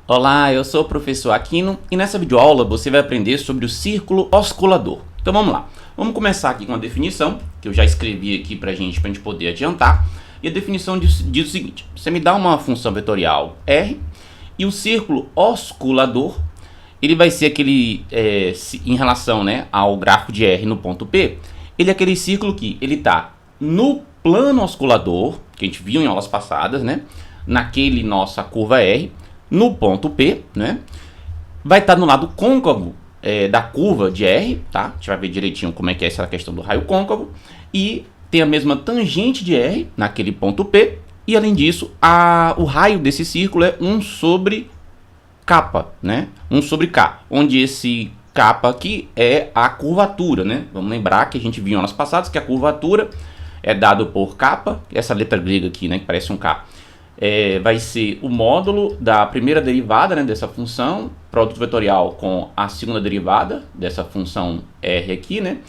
Olá, eu sou o professor Aquino e nessa videoaula você vai aprender sobre o círculo oscilador. Então vamos lá. Vamos começar aqui com a definição, que eu já escrevi aqui pra gente poder adiantar. E a definição diz o seguinte: você me dá uma função vetorial R e o círculo oscilador, ele vai ser aquele, em relação, né, ao gráfico de R no ponto P, ele é aquele círculo que ele está no plano oscilador, que a gente viu em aulas passadas, né, naquele nossa curva R, no ponto P, né, vai estar no lado côncavo da curva de R, tá? A gente vai ver direitinho como é que é essa questão do raio côncavo, e tem a mesma tangente de R naquele ponto P, e além disso, o raio desse círculo é 1 sobre kappa, né? 1 sobre K, onde esse kappa aqui é a curvatura, né? Vamos lembrar que a gente viu em aulas passadas que a curvatura é dado por kappa, essa letra grega aqui, né, que parece um K. Vai ser o módulo da primeira derivada, né, dessa função, produto vetorial com a segunda derivada dessa função R aqui, né?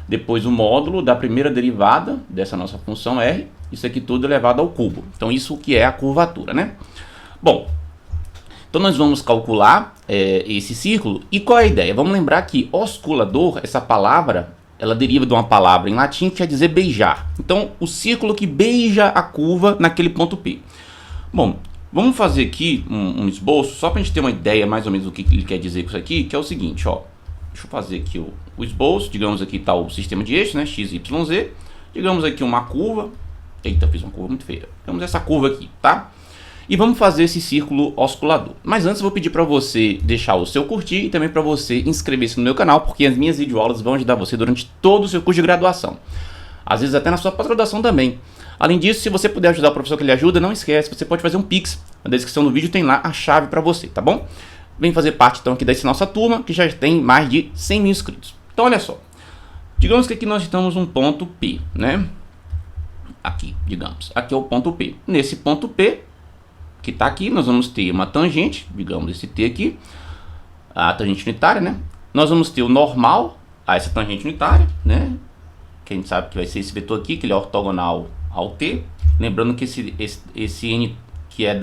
Depois o módulo da primeira derivada dessa nossa função R, isso aqui tudo elevado ao cubo. Então isso que é a curvatura, né? Bom, então nós vamos calcular esse círculo. E qual é a ideia? Vamos lembrar que oscilador, essa palavra, ela deriva de uma palavra em latim que quer dizer beijar. Então o círculo que beija a curva naquele ponto P. Bom, vamos fazer aqui um esboço, só para a gente ter uma ideia mais ou menos do que ele quer dizer com isso aqui, que é o seguinte, ó. Deixa eu fazer aqui o esboço, digamos aqui está o sistema de eixos, né, x, y, z. Digamos aqui uma curva, eita, fiz uma curva muito feia. Digamos essa curva aqui, tá? E vamos fazer esse círculo oscilador. Mas antes eu vou pedir para você deixar o seu curtir e também para você inscrever-se no meu canal, porque as minhas videoaulas vão ajudar você durante todo o seu curso de graduação. Às vezes até na sua pós-graduação também. Além disso, se você puder ajudar o professor que ele ajuda, não esquece, você pode fazer um Pix. Na descrição do vídeo tem lá a chave para você, tá bom? Vem fazer parte então aqui dessa nossa turma, que já tem mais de 100 mil inscritos. Então olha só, digamos que aqui nós estamos um ponto P, né? Aqui, digamos, aqui é o ponto P. Nesse ponto P, que está aqui, nós vamos ter uma tangente, digamos esse T aqui, a tangente unitária, né? Nós vamos ter o normal a essa tangente unitária, né? Que a gente sabe que vai ser esse vetor aqui, que ele é ortogonal ao T. Lembrando que esse N que é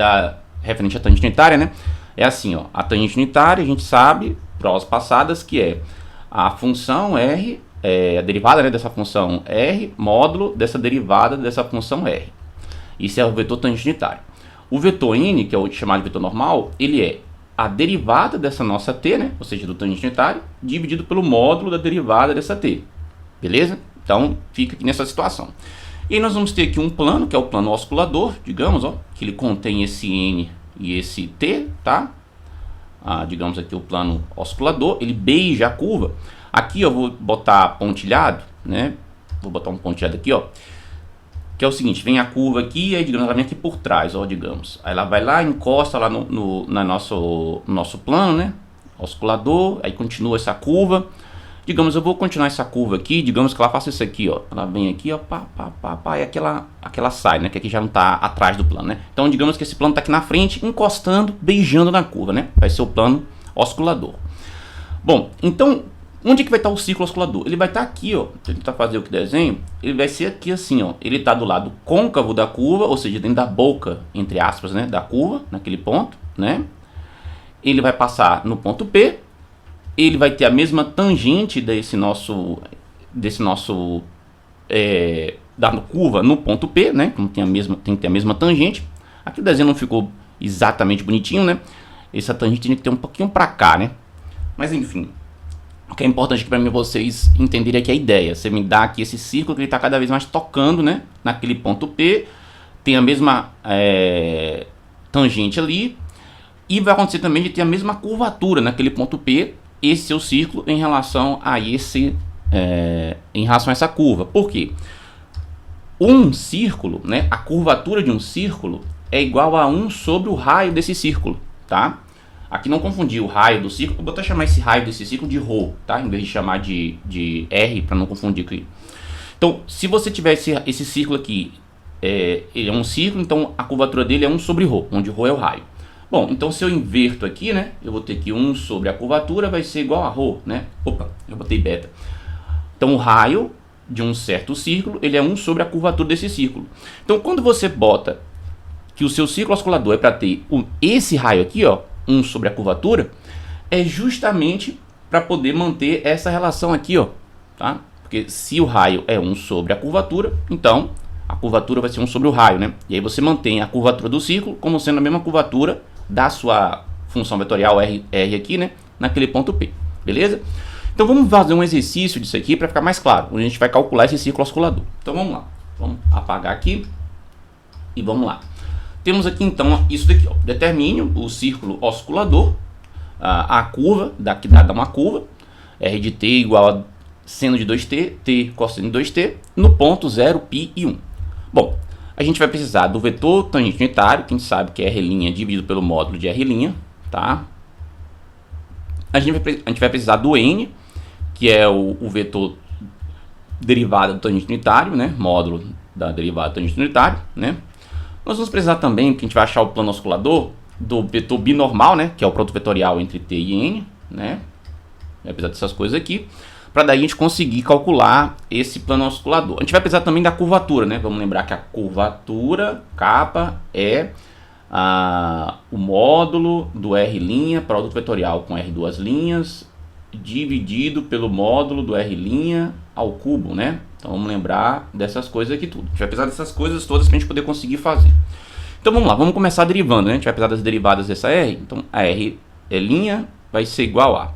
referente à tangente unitária, né? É assim, ó, a tangente unitária, a gente sabe, por aulas passadas, que é a função R, a derivada, né, dessa função R, módulo dessa derivada dessa função R. Isso é o vetor tangente unitário. O vetor N, que é o chamado de vetor normal, ele é a derivada dessa nossa T, né, ou seja, do tangente unitário, dividido pelo módulo da derivada dessa T. Beleza? Então, fica aqui nessa situação. E aí nós vamos ter aqui um plano, que é o plano oscilador, digamos, ó, que ele contém esse N e esse T, tá? Digamos aqui o plano oscilador, ele beija a curva. Aqui eu vou botar pontilhado, né? Vou botar um pontilhado aqui, ó. Que é o seguinte, vem a curva aqui, aí digamos, ela vem aqui por trás, ó, digamos. Aí ela vai lá, encosta lá no nosso plano, né? Oscilador, aí continua essa curva. Digamos, eu vou continuar essa curva aqui, digamos que ela faça isso aqui, ó. Ela vem aqui, ó, e aquela sai, né? Que aqui já não tá atrás do plano, né? Então, digamos que esse plano tá aqui na frente, encostando, beijando na curva, né? Vai ser o plano oscilador. Bom, então, onde é que vai estar o círculo oscilador? Ele vai estar aqui, ó. Se eu tentar fazer o que desenho, ele vai ser aqui assim, ó. Ele tá do lado côncavo da curva, ou seja, dentro da boca, entre aspas, né? Da curva, naquele ponto, né? Ele vai passar no ponto P. Ele vai ter a mesma tangente da curva no ponto P, né? Como tem que ter a mesma tangente. Aqui o desenho não ficou exatamente bonitinho, né? Essa tangente tem que ter um pouquinho para cá, né? Mas enfim, o que é importante aqui para mim vocês entenderem aqui a ideia. Você me dá aqui esse círculo que ele está cada vez mais tocando, né? Naquele ponto P, tem a mesma tangente ali. E vai acontecer também de ter a mesma curvatura naquele ponto P. Esse é o círculo em relação a essa curva. Por quê? Um círculo, né, a curvatura de um círculo é igual a 1 sobre o raio desse círculo, tá? Aqui não confundir o raio do círculo, vou até chamar esse raio desse círculo de ρ, tá? Em vez de chamar de R, para não confundir aqui. Então, se você tiver esse círculo aqui, ele é um círculo, então a curvatura dele é 1 sobre ρ, onde ρ é o raio. Bom, então se eu inverto aqui, né, eu vou ter que 1 sobre a curvatura vai ser igual a ρ, né? Opa, eu botei beta. Então o raio de um certo círculo, ele é 1 sobre a curvatura desse círculo. Então quando você bota que o seu círculo oscilador é para ter esse raio aqui, ó, 1 sobre a curvatura, é justamente para poder manter essa relação aqui, ó, tá? Porque se o raio é 1 sobre a curvatura, então a curvatura vai ser 1 sobre o raio, né? E aí você mantém a curvatura do círculo como sendo a mesma curvatura da sua função vetorial R aqui, né? Naquele ponto P, beleza? Então vamos fazer um exercício disso aqui para ficar mais claro, onde a gente vai calcular esse círculo oscilador. Então vamos lá, vamos apagar aqui e vamos lá. Temos aqui então isso daqui, ó. Determine o círculo oscilador, a curva, daqui dá uma curva, R de t igual a seno de 2t, t cosseno de 2t, no ponto 0, π e 1. Bom, a gente vai precisar do vetor tangente unitário, que a gente sabe que é R' dividido pelo módulo de R', tá? A gente vai precisar do n, que é o vetor derivada do tangente unitário, né? Módulo da derivada do tangente unitário, né? Nós vamos precisar também, que a gente vai achar o plano oscilador, do vetor binormal, né? Que é o produto vetorial entre t e n, né? Vai precisar dessas coisas aqui, para daí a gente conseguir calcular esse plano oscilador. A gente vai precisar também da curvatura, né? Vamos lembrar que a curvatura, kappa, é o módulo do R', produto vetorial com R duas linhas, dividido pelo módulo do R' ao cubo, né? Então vamos lembrar dessas coisas aqui tudo. A gente vai precisar dessas coisas todas para a gente poder conseguir fazer. Então vamos lá, vamos começar derivando, né? A gente vai precisar das derivadas dessa R. Então a R' vai ser igual a...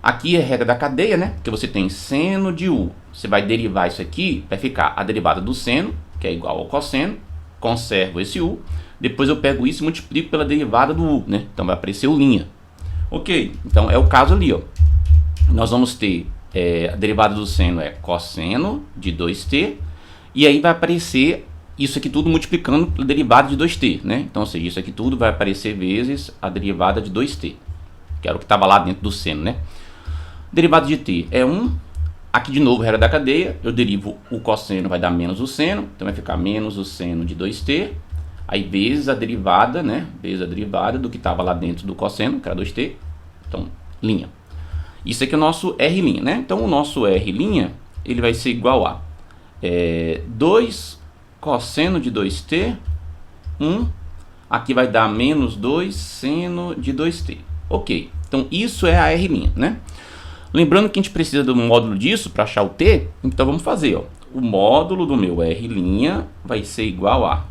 Aqui é a regra da cadeia, né? Porque você tem seno de U. Você vai derivar isso aqui, vai ficar a derivada do seno, que é igual ao cosseno. Conservo esse U. Depois eu pego isso e multiplico pela derivada do U, né? Então vai aparecer o linha. Ok, então é o caso ali, ó. Nós vamos ter a derivada do seno é cosseno de 2t. E aí vai aparecer isso aqui tudo multiplicando pela derivada de 2t, né? Então, ou seja, isso aqui tudo vai aparecer vezes a derivada de 2t. Que era o que estava lá dentro do seno, né? Derivada de t é 1. Aqui de novo, regra da cadeia. Eu derivo o cosseno, vai dar menos o seno. Então vai ficar menos o seno de 2t. Aí vezes a derivada, né? Vezes a derivada do que estava lá dentro do cosseno, que era 2t. Então, linha. Isso aqui é o nosso R', né? Então o nosso R', ele vai ser igual a 2 cosseno de 2t, 1. Aqui vai dar menos 2 seno de 2t. Ok. Então isso é a R', né? Lembrando que a gente precisa do módulo disso para achar o t, então vamos fazer, ó. O módulo do meu R' vai ser igual a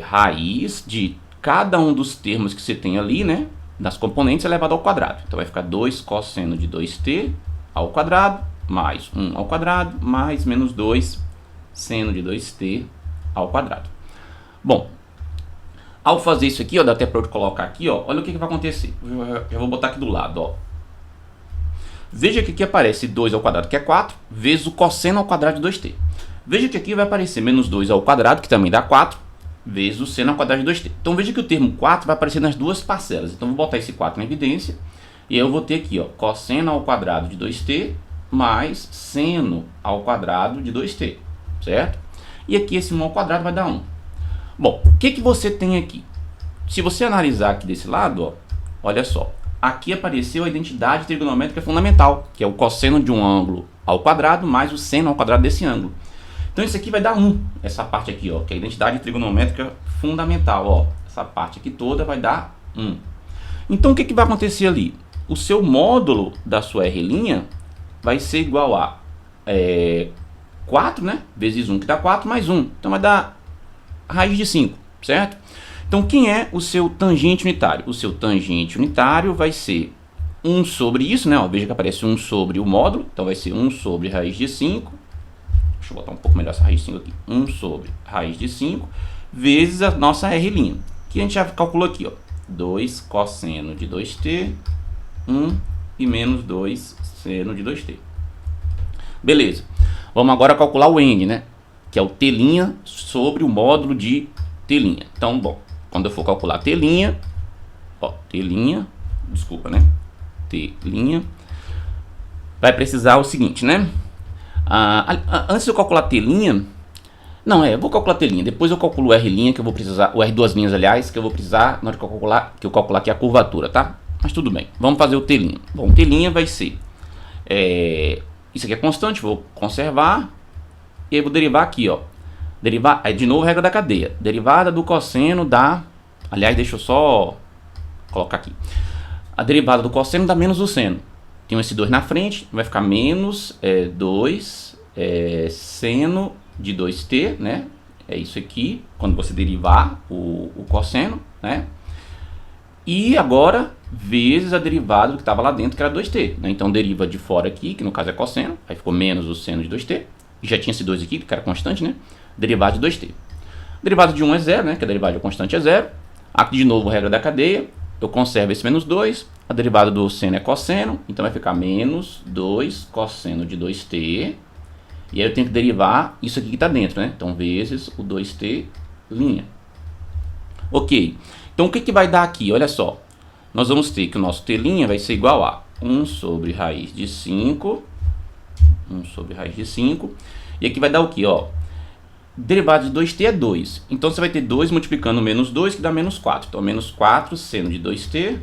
raiz de cada um dos termos que você tem ali, né? Das componentes elevado ao quadrado. Então vai ficar 2 cosseno de 2t ao quadrado, mais 1 ao quadrado, mais menos 2 seno de 2t ao quadrado. Bom, ao fazer isso aqui, ó, dá até para eu colocar aqui, ó, olha o que vai acontecer. Eu vou botar aqui do lado, ó. Veja que aqui aparece 2 ao quadrado, que é 4, vezes o cosseno ao quadrado de 2t. Veja que aqui vai aparecer menos 2 ao quadrado, que também dá 4, vezes o seno ao quadrado de 2t. Então veja que o termo 4 vai aparecer nas duas parcelas. Então vou botar esse 4 em evidência. E aí eu vou ter aqui, ó, cosseno ao quadrado de 2t mais seno ao quadrado de 2t, certo? E aqui esse 1 ao quadrado vai dar 1. Bom, o que você tem aqui? Se você analisar aqui desse lado, ó, olha só. Aqui apareceu a identidade trigonométrica fundamental, que é o cosseno de um ângulo ao quadrado mais o seno ao quadrado desse ângulo. Então isso aqui vai dar 1, essa parte aqui, ó, que é a identidade trigonométrica fundamental, ó. Essa parte aqui toda vai dar 1. Então o que vai acontecer ali? O seu módulo da sua R' vai ser igual a 4, né? Vezes 1, que dá 4, mais 1. Então vai dar raiz de 5, certo? Então quem é o seu tangente unitário? O seu tangente unitário vai ser 1 sobre isso, né? Ó, veja que aparece 1 sobre o módulo. Então vai ser 1 sobre raiz de 5. Deixa eu botar um pouco melhor essa raiz de 5 aqui. 1 sobre raiz de 5 vezes a nossa R'. Que a gente já calculou aqui, ó. 2 cosseno de 2t, 1 e menos 2 seno de 2t. Beleza. Vamos agora calcular o n, né? Que é o t' sobre o módulo de t'. Então, bom, quando eu for calcular t', ó, t', desculpa, né? T', vai precisar o seguinte, né? Antes de eu calcular t', não, eu vou calcular t', depois eu calculo o R', que eu vou precisar, o R duas linhas, aliás, que eu vou precisar na hora que eu calcular aqui a curvatura, tá? Mas tudo bem, vamos fazer o t'. Bom, o t' vai ser, isso aqui é constante, vou conservar, e aí vou derivar aqui, ó. Derivar, de novo, regra da cadeia. Derivada do cosseno da... Aliás, deixa eu só colocar aqui. A derivada do cosseno dá menos o seno. Tem esse 2 na frente, vai ficar menos 2 seno de 2t, né? É isso aqui, quando você derivar o cosseno, né? E agora, vezes a derivada do que estava lá dentro, que era 2t. Né? Então, deriva de fora aqui, que no caso é cosseno, aí ficou menos o seno de 2t. E já tinha esse 2 aqui, que era constante, né? Derivada de 2t. Derivada de 1 é 0, né? Que a derivada de constante é 0. Aqui, de novo, regra da cadeia. Eu conservo esse menos 2. A derivada do seno é cosseno. Então, vai ficar menos 2 cosseno de 2t. E aí, eu tenho que derivar isso aqui que está dentro, né? Então, vezes o 2t linha. Ok. Então, o que vai dar aqui? Olha só. Nós vamos ter que o nosso t' vai ser igual a 1 sobre raiz de 5. 1 sobre raiz de 5. E aqui vai dar o quê? Ó, derivada de 2t é 2. Então, você vai ter 2 multiplicando menos 2, que dá menos 4. Então, menos 4 seno de 2t,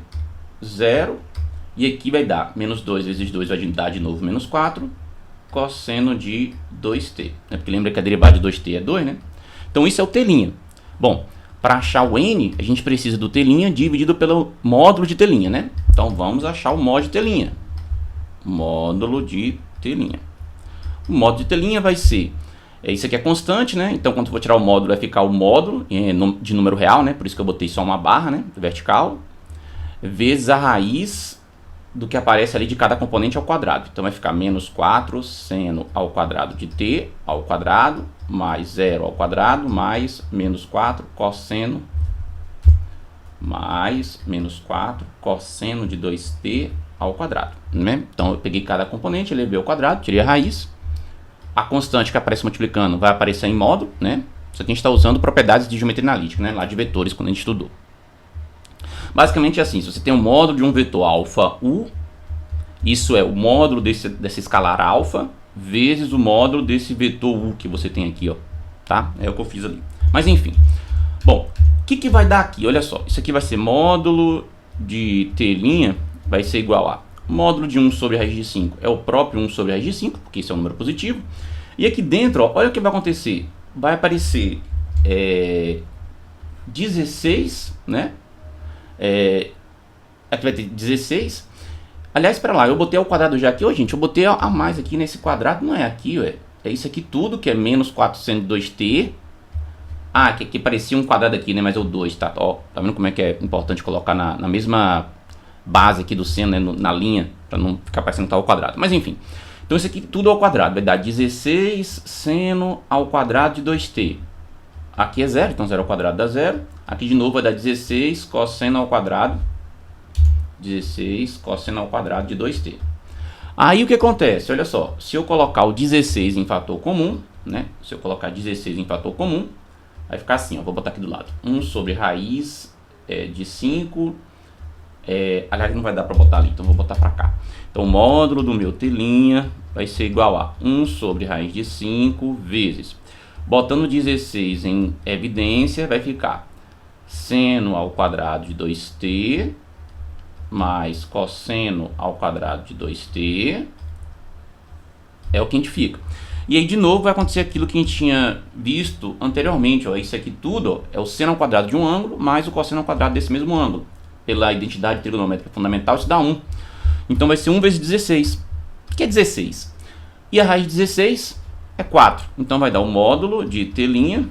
0. E aqui vai dar menos 2 vezes 2 vai dar de novo menos 4, cosseno de 2t. Porque lembra que a derivada de 2t é 2, né? Então, isso é o t'. Bom, para achar o n, a gente precisa do t' dividido pelo módulo de t', né? Então, vamos achar o módulo de t'. Módulo de t'. O módulo de t' vai ser... isso aqui é constante, né? Então, quando eu vou tirar o módulo, vai ficar o módulo de número real, né? Por isso que eu botei só uma barra, né? Vertical. Vezes a raiz do que aparece ali de cada componente ao quadrado. Então, vai ficar menos 4 seno ao quadrado de t ao quadrado, mais 0 ao quadrado, mais menos 4 cosseno, mais menos 4 cosseno de 2t ao quadrado. Né? Então, eu peguei cada componente, elevei ao quadrado, tirei a raiz. A constante que aparece multiplicando vai aparecer em módulo, né? Isso aqui a gente está usando propriedades de geometria analítica, né? Lá de vetores, quando a gente estudou. Basicamente é assim, se você tem um módulo de um vetor alfa u, isso é o módulo dessa escalar alfa, vezes o módulo desse vetor u que você tem aqui, ó. Tá? É o que eu fiz ali. Mas enfim. Bom, o que vai dar aqui? Olha só, isso aqui vai ser módulo de t', vai ser igual a módulo de 1 sobre raiz de 5 é o próprio 1 sobre raiz de 5, porque isso é um número positivo. E aqui dentro, ó, olha o que vai acontecer. Vai aparecer 16, né? Aqui vai ter 16. Aliás, espera lá, eu botei ao quadrado já aqui. Ô, gente, eu botei a mais aqui nesse quadrado. Não é aqui, ué. É isso aqui tudo, que é menos 402t. Ah, que aqui parecia um quadrado aqui, né? Mas é o 2, tá? Ó, tá vendo como é que é importante colocar na mesma base aqui do seno, né, na linha, para não ficar parecendo que tá ao quadrado. Mas enfim, então isso aqui tudo ao quadrado, vai dar 16 seno ao quadrado de 2t. Aqui é 0, então 0 ao quadrado dá 0. Aqui de novo vai dar 16 cosseno ao quadrado, 16 cosseno ao quadrado de 2t. Aí o que acontece? Olha só, se eu colocar o 16 em fator comum, né? Se eu colocar 16 em fator comum, vai ficar assim, ó, vou botar aqui do lado. 1 sobre raiz de 5... aliás, não vai dar para botar ali, então vou botar para cá. Então, o módulo do meu t' vai ser igual a 1 sobre raiz de 5 vezes, botando 16 em evidência, vai ficar seno ao quadrado de 2t mais cosseno ao quadrado de 2t, é o que a gente fica. E aí, de novo, vai acontecer aquilo que a gente tinha visto anteriormente, ó, isso aqui tudo, ó, é o seno ao quadrado de um ângulo mais o cosseno ao quadrado desse mesmo ângulo. Pela identidade trigonométrica fundamental, isso dá 1. Então vai ser 1 vezes 16, que é 16. E a raiz de 16 é 4. Então vai dar o módulo de t'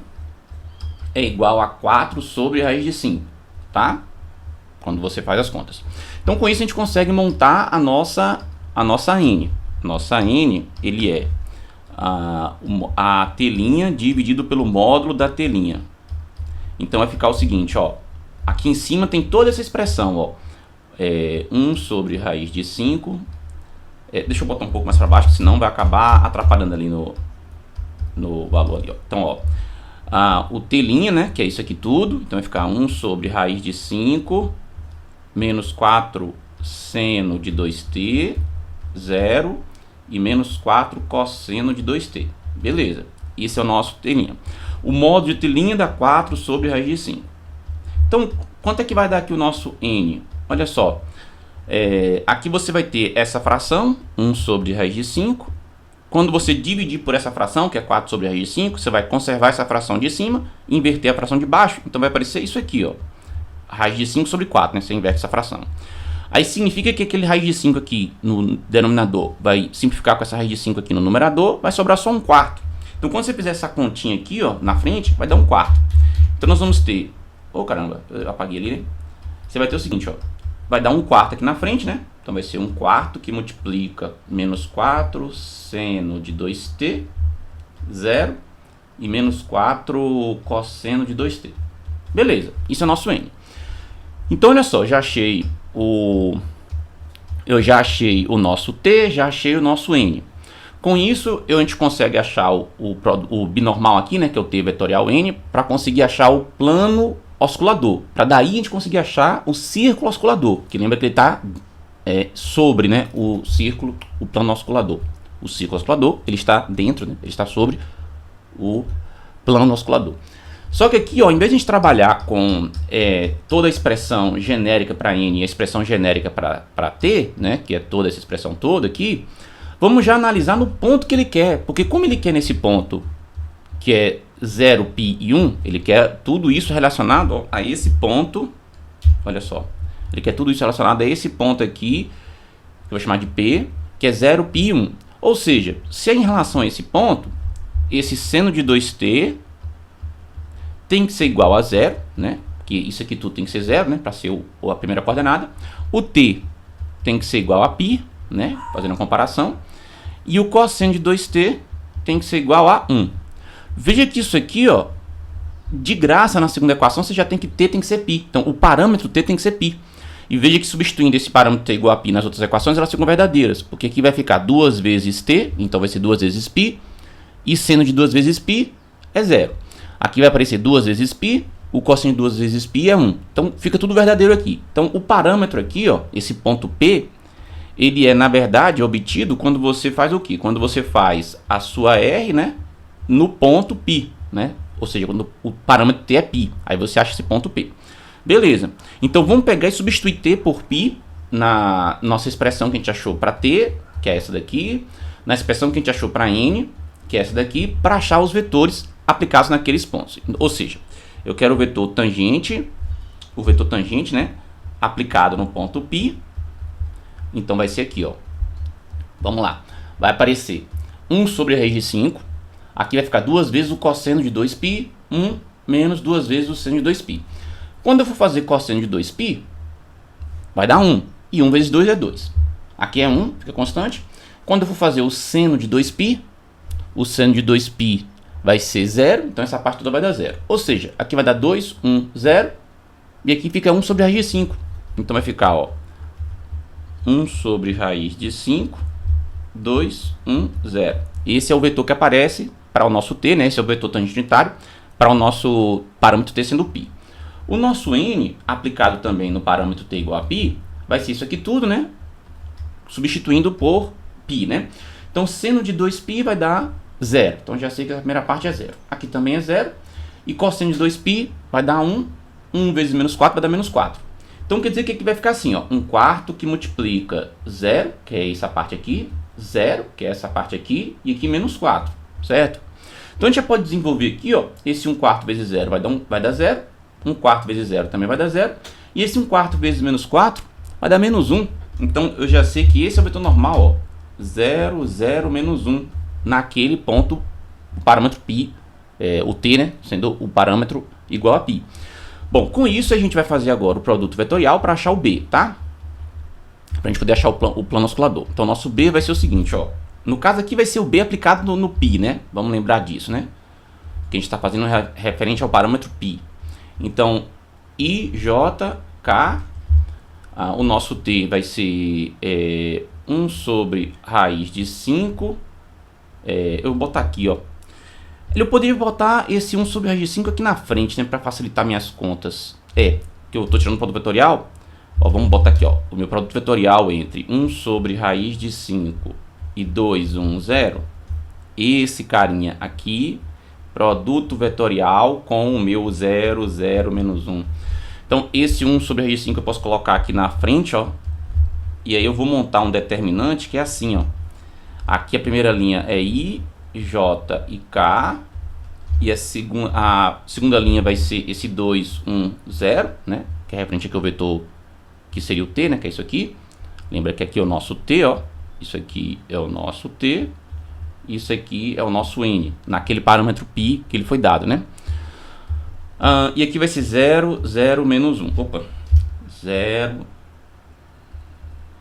é igual a 4 sobre raiz de 5, tá? Quando você faz as contas. Então com isso a gente consegue montar a nossa n. Nossa n, ele é a t' dividido pelo módulo da t'. Então vai ficar o seguinte, ó. Aqui em cima tem toda essa expressão, ó. 1 sobre raiz de 5. Deixa eu botar um pouco mais para baixo, senão vai acabar atrapalhando ali no valor ali, ó. Então, ó, o t', né, que é isso aqui tudo. Então vai ficar 1 sobre raiz de 5 menos 4 seno de 2t, 0, e menos 4 cosseno de 2t. Beleza, esse é o nosso t'. O módulo de t' dá 4 sobre raiz de 5. Então, quanto é que vai dar aqui o nosso n? Olha só, aqui você vai ter essa fração, 1 sobre raiz de 5. Quando você dividir por essa fração, que é 4 sobre raiz de 5, você vai conservar essa fração de cima e inverter a fração de baixo. Então vai aparecer isso aqui, ó. raiz de 5 sobre 4, né? Você inverte essa fração. Aí significa que aquele raiz de 5 aqui no denominador vai simplificar com essa raiz de 5 aqui no numerador, vai sobrar só 1/4. Então quando você fizer essa continha aqui, ó, na frente, vai dar 1/4. Então nós vamos ter... Oh, caramba, eu apaguei ali, né? Você vai ter o seguinte, ó. Vai dar 1/4 aqui na frente, né? Então vai ser 1/4 que multiplica menos 4 seno de 2t, 0, e menos 4 cosseno de 2t. Beleza, isso é nosso n. Então olha só, eu já achei o nosso t, já achei o nosso n. Com isso, a gente consegue achar o binormal aqui, né, que é o t vetorial n, para conseguir achar o plano oscilador. Para daí a gente conseguir achar o círculo oscilador, que lembra que ele está sobre, né, o círculo, o plano oscilador. O círculo oscilador, ele está dentro, né, ele está sobre o plano oscilador. Só que aqui, ó, em vez de a gente trabalhar com toda a expressão genérica para n e a expressão genérica para t, né, que é toda essa expressão toda aqui, vamos já analisar no ponto que ele quer. Porque como ele quer nesse ponto, que é 0, π e 1, ele quer tudo isso relacionado, ó, a esse ponto. Olha só, ele quer tudo isso relacionado a esse ponto aqui, que eu vou chamar de P, que é 0, π e 1. Ou seja, se é em relação a esse ponto, esse seno de 2t tem que ser igual a 0, né? Que isso aqui tudo tem que ser 0, né? Para ser a primeira coordenada. O t tem que ser igual a π, né? Fazendo uma comparação. E o cosseno de 2t tem que ser igual a 1. Veja que isso aqui, ó, de graça na segunda equação você já tem que t tem que ser π. Então o parâmetro t tem que ser π. E veja que substituindo esse parâmetro t igual a π nas outras equações, elas ficam verdadeiras. Porque aqui vai ficar 2 vezes t, então vai ser 2 vezes π. E seno de 2 vezes π é 0. Aqui vai aparecer 2 vezes π, o cosseno de 2 vezes π é 1. Então fica tudo verdadeiro aqui. Então o parâmetro aqui, ó, esse ponto P, ele é na verdade obtido quando você faz o quê? Quando você faz a sua R, né, no ponto π, né? Ou seja, quando o parâmetro t é π. Aí você acha esse ponto P. Beleza. Então vamos pegar e substituir t por π na nossa expressão que a gente achou para t, que é essa daqui, na expressão que a gente achou para n, que é essa daqui, para achar os vetores aplicados naqueles pontos. Ou seja, eu quero o vetor tangente, né, aplicado no ponto π. Então vai ser aqui, ó. Vamos lá. Vai aparecer 1 sobre a raiz de 5. Aqui vai ficar 2 vezes o cosseno de 2π, 1 menos 2 vezes o seno de 2π. Quando eu for fazer cosseno de 2π, vai dar 1. E 1 vezes 2 é 2. Aqui é 1, fica constante. Quando eu for fazer o seno de 2π, o seno de 2π vai ser 0, então essa parte toda vai dar 0. Ou seja, aqui vai dar 2, 1, 0, e aqui fica 1 sobre a raiz de 5. Então vai ficar, ó, 1 sobre raiz de 5, 2, 1, 0. Esse é o vetor que aparece para o nosso t, né? Esse é o vetor tangenciário para o nosso parâmetro t sendo π. O nosso n, aplicado também no parâmetro t igual a π, vai ser isso aqui tudo, né? Substituindo por π, né? Então, seno de 2π vai dar 0. Então, já sei que a primeira parte é 0. Aqui também é 0. E cosseno de 2π vai dar 1. 1 vezes menos 4 vai dar menos 4. Então, quer dizer que aqui vai ficar assim, ó. 1/4 que multiplica 0, que é essa parte aqui. 0, que é essa parte aqui. E aqui menos 4, certo? Então, a gente já pode desenvolver aqui, ó. Esse 1/4 vezes 0 vai dar 0. 1/4 vezes 0 também vai dar 0. E esse 1/4 vezes menos 4 vai dar menos 1. Então, eu já sei que esse é o vetor normal, ó. 0, 0, menos 1 naquele ponto, o parâmetro π, o t, né, sendo o parâmetro igual a π. Bom, com isso a gente vai fazer agora o produto vetorial para achar o b, tá? Para a gente poder achar o plano oscilador. Então, nosso b vai ser o seguinte, ó. No caso aqui vai ser o b aplicado no π, né? Vamos lembrar disso, né? Que a gente está fazendo referente ao parâmetro π. Então, ijk, o nosso t vai ser 1 sobre raiz de 5. Eu vou botar aqui, ó. Eu poderia botar esse 1 sobre raiz de 5 aqui na frente, né? Para facilitar minhas contas. Que eu estou tirando o produto vetorial. Ó, vamos botar aqui, ó. O meu produto vetorial entre 1 sobre raiz de 5 e 2, 1, 0. Esse carinha aqui. Produto vetorial com o meu 0, 0, menos 1. Então, esse 1 sobre raiz de 5 eu posso colocar aqui na frente, ó. E aí eu vou montar um determinante que é assim, ó. Aqui a primeira linha é I, J e K. E a segunda linha vai ser esse 2, 1, 0, né? que é referente aqui ao vetor que seria o t, né, que é isso aqui. Lembra que aqui é o nosso t, ó. Isso aqui é o nosso t. Isso aqui é o nosso n, naquele parâmetro π que ele foi dado, né? E aqui vai ser 0, 0, menos 1. Opa, 0,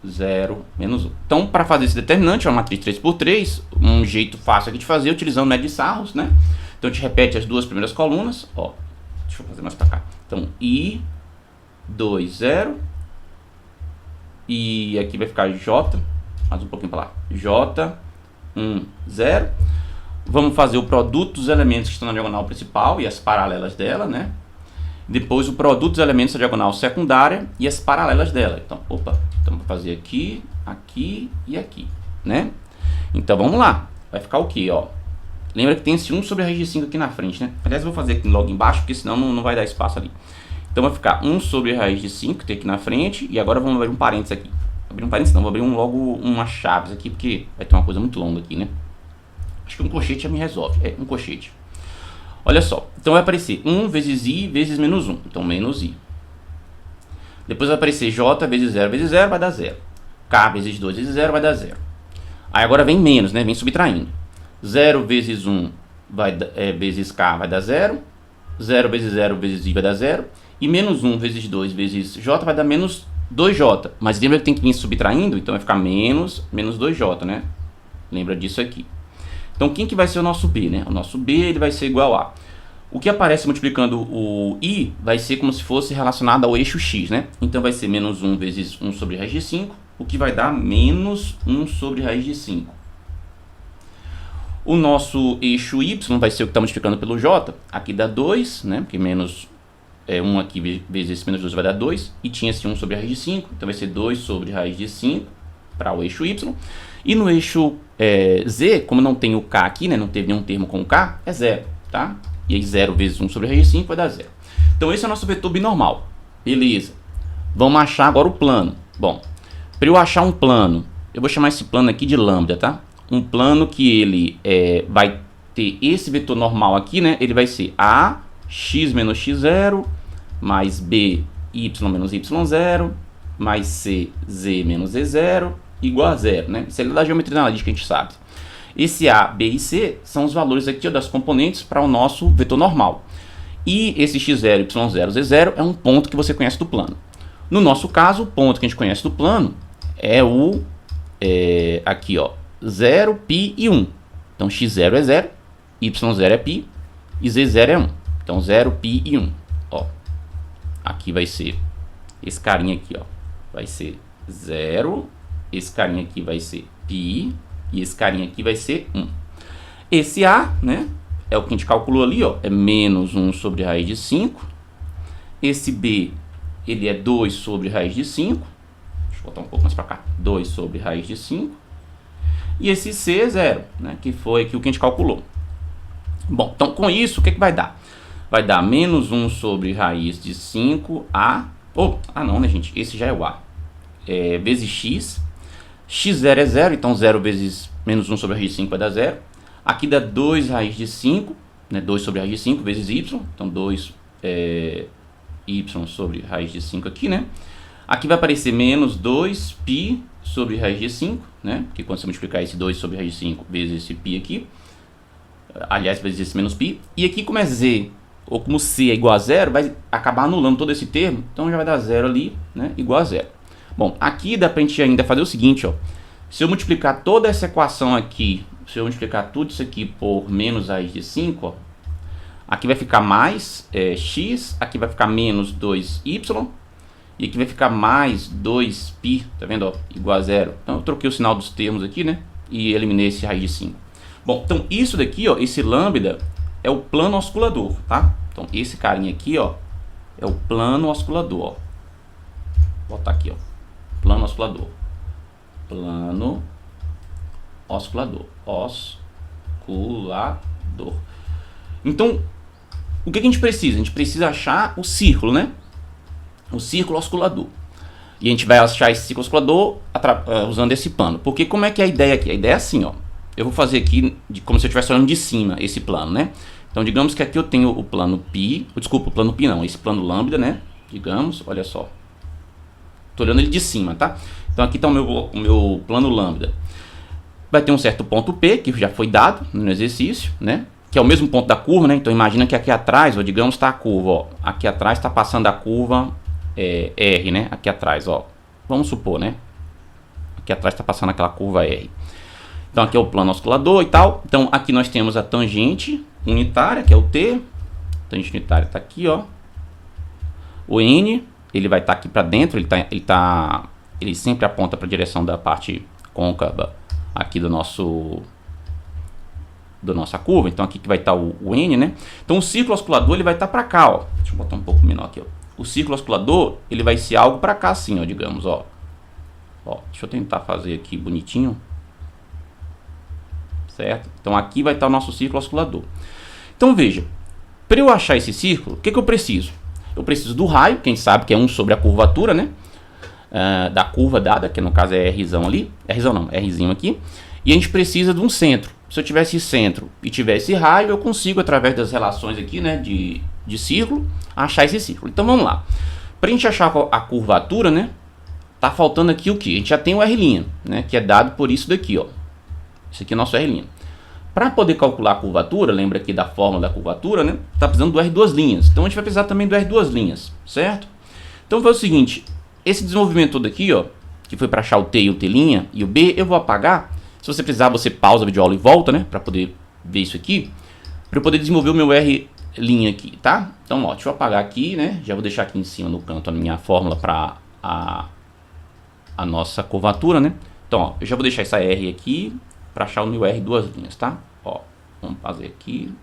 0, menos 1. Então, para fazer esse determinante, uma matriz 3×3, um jeito fácil aqui de fazer, utilizando o método de Sarros, né? Então, a gente repete as duas primeiras colunas, ó. Deixa eu fazer mais para cá. Então, I, 2, 0. E aqui vai ficar J, mais um pouquinho para lá. J, 1, 0. Vamos fazer o produto dos elementos que estão na diagonal principal e as paralelas dela, né? Depois o produto dos elementos da diagonal secundária e as paralelas dela. Então, opa, então vou fazer aqui, aqui e aqui, né? Então vamos lá. Vai ficar o quê, ó? Lembra que tem esse 1 sobre a raiz de 5 aqui na frente, né? Aliás, eu vou fazer aqui logo embaixo, porque senão não vai dar espaço ali. Então vai ficar 1 sobre a raiz de 5, que tem aqui na frente. E agora vamos abrir um parênteses aqui. Abrir um parênteses não, vou abrir logo umas chaves aqui, porque vai ter uma coisa muito longa aqui, né? Acho que um colchete já me resolve. É, um colchete. Olha só. Então vai aparecer 1 vezes i vezes menos 1. Então menos i. Depois vai aparecer j vezes 0, vai dar 0. K vezes 2 vezes 0 vai dar 0. Aí agora vem menos, né? Vem subtraindo. 0 vezes 1 vezes k vai dar 0. 0 vezes i vai dar 0. E menos 1 vezes 2 vezes j vai dar menos 2j. Mas lembra que tem que vir subtraindo? Então vai ficar menos 2j, né? Lembra disso aqui. Então quem que vai ser o nosso b, né? O nosso b ele vai ser igual a... O que aparece multiplicando o i vai ser como se fosse relacionado ao eixo x, né? Então vai ser menos 1 vezes 1 sobre raiz de 5, o que vai dar menos 1 sobre raiz de 5. O nosso eixo y vai ser o que está multiplicando pelo j. Aqui dá 2, né? Porque menos 1 aqui vezes esse menos 2 vai dar 2. E tinha esse 1 sobre raiz de 5. Então vai ser 2 sobre raiz de 5 para o eixo y. E no eixo z, como não tem o k aqui, né? Não teve nenhum termo com o k, é 0, tá? E aí 0 vezes 1 sobre raiz de 5 vai dar 0. Então esse é o nosso vetor binormal. Beleza. Vamos achar agora o plano. Bom, para eu achar um plano, eu vou chamar esse plano aqui de lambda, tá? Um plano que ele vai ter esse vetor normal aqui, né? Ele vai ser a x menos x0 mais b y menos y0 mais c z menos z0 igual a 0, né? Isso é da geometria analítica que a gente sabe. Esse a, b e c são os valores aqui ó, das componentes para o nosso vetor normal. E esse x0, y0, z0 é um ponto que você conhece do plano. No nosso caso, o ponto que a gente conhece do plano é o aqui, ó, 0, π e 1. Então x0 é 0, y0 é π e z0 é 1. Então 0, π e 1. Ó, aqui vai ser esse carinha aqui, ó, vai ser 0, esse carinha aqui vai ser π e esse carinha aqui vai ser 1. Esse a, né, é o que a gente calculou ali, ó, é menos 1 sobre raiz de 5. Esse b, ele é 2 sobre raiz de 5. Deixa eu botar um pouco mais para cá. 2 sobre raiz de 5. E esse c é 0, né, que foi aqui o que a gente calculou. Bom, então com isso, o que vai dar? Vai dar menos 1 sobre raiz de 5a... não, né, gente? Esse já é o a. Vezes x. x0 é 0, então 0 vezes menos 1 sobre raiz de 5 vai dar 0. Aqui dá 2 raiz de 5, né, 2 sobre raiz de 5 vezes y. Então 2 y sobre raiz de 5 aqui, né? Aqui vai aparecer menos 2π sobre raiz de 5, né? Porque quando você multiplicar esse 2 sobre raiz de 5 vezes esse π aqui, aliás, vezes esse menos π, e aqui como é z, ou como c é igual a 0, vai acabar anulando todo esse termo, então já vai dar 0 ali, né? Igual a 0. Bom, aqui dá pra gente ainda fazer o seguinte, ó. Se eu multiplicar toda essa equação aqui, se eu multiplicar tudo isso aqui por menos raiz de 5, ó, aqui vai ficar mais x, aqui vai ficar menos 2y, e aqui vai ficar mais 2π, tá vendo, ó, igual a 0. Então eu troquei o sinal dos termos aqui, né, e eliminei esse raiz de 5. Bom, então isso daqui, ó, esse lambda é o plano oscilador, tá? Então esse carinha aqui, ó, é o plano oscilador, ó. Vou botar aqui, ó, plano oscilador. Plano oscilador. Oscilador. Então, o que a gente precisa? A gente precisa achar o círculo, né? O círculo oscilador. E a gente vai achar esse círculo oscilador usando esse plano. Porque como é que é a ideia aqui? A ideia é assim, ó. Eu vou fazer aqui como se eu estivesse olhando de cima esse plano, né? Então, digamos que aqui eu tenho o plano π, desculpa, o plano π não, esse plano lambda, né? digamos, olha só. Tô olhando ele de cima, tá? Então aqui está o meu plano lambda. Vai ter um certo ponto P, que já foi dado no exercício, né? Que é o mesmo ponto da curva, né? Então imagina que aqui atrás, ó, digamos, está a curva, ó. Aqui atrás está passando a curva R, né? Aqui atrás, ó. Vamos supor, né? Aqui atrás está passando aquela curva R. Então aqui é o plano oscilador e tal. Então aqui nós temos a tangente unitária, que é o T. A tangente unitária está aqui, ó. O N, ele vai estar aqui para dentro, ele sempre aponta para a direção da parte côncava aqui da nossa curva. Então aqui que vai estar o N, né? Então o círculo oscilador ele vai estar para cá, ó. Deixa eu botar um pouco menor aqui, ó. O círculo oscilador ele vai ser algo para cá assim, ó, digamos, ó. Ó, deixa eu tentar fazer aqui bonitinho. Certo? Então aqui vai estar o nosso círculo oscilador. Então veja, para eu achar esse círculo, o que eu preciso? Eu preciso do raio, que a gente sabe que é 1 sobre a curvatura, né? Da curva dada, que no caso é Rzão ali. Rzão não, Rzinho aqui. E a gente precisa de um centro. Se eu tivesse centro e tivesse raio, eu consigo, através das relações aqui, né, de círculo, achar esse círculo. Então vamos lá. Para a gente achar a curvatura, né? Tá faltando aqui o que? A gente já tem o R', né? Que é dado por isso daqui, ó. Isso aqui é o nosso R'. Para poder calcular a curvatura, lembra aqui da fórmula da curvatura, né? Tá precisando do R2'. Então a gente vai precisar também do R2', certo? Então foi o seguinte, esse desenvolvimento todo aqui, ó, que foi para achar o T e o T' e o B, eu vou apagar. Se você precisar, você pausa a videoaula e volta, né? Para poder ver isso aqui, para eu poder desenvolver o meu R' aqui, tá? Então, ó, deixa eu apagar aqui, né? Já vou deixar aqui em cima no canto a minha fórmula para a nossa curvatura, né? Então, ó, eu já vou deixar essa R aqui para achar o meu R', tá? Ó, vamos fazer aqui.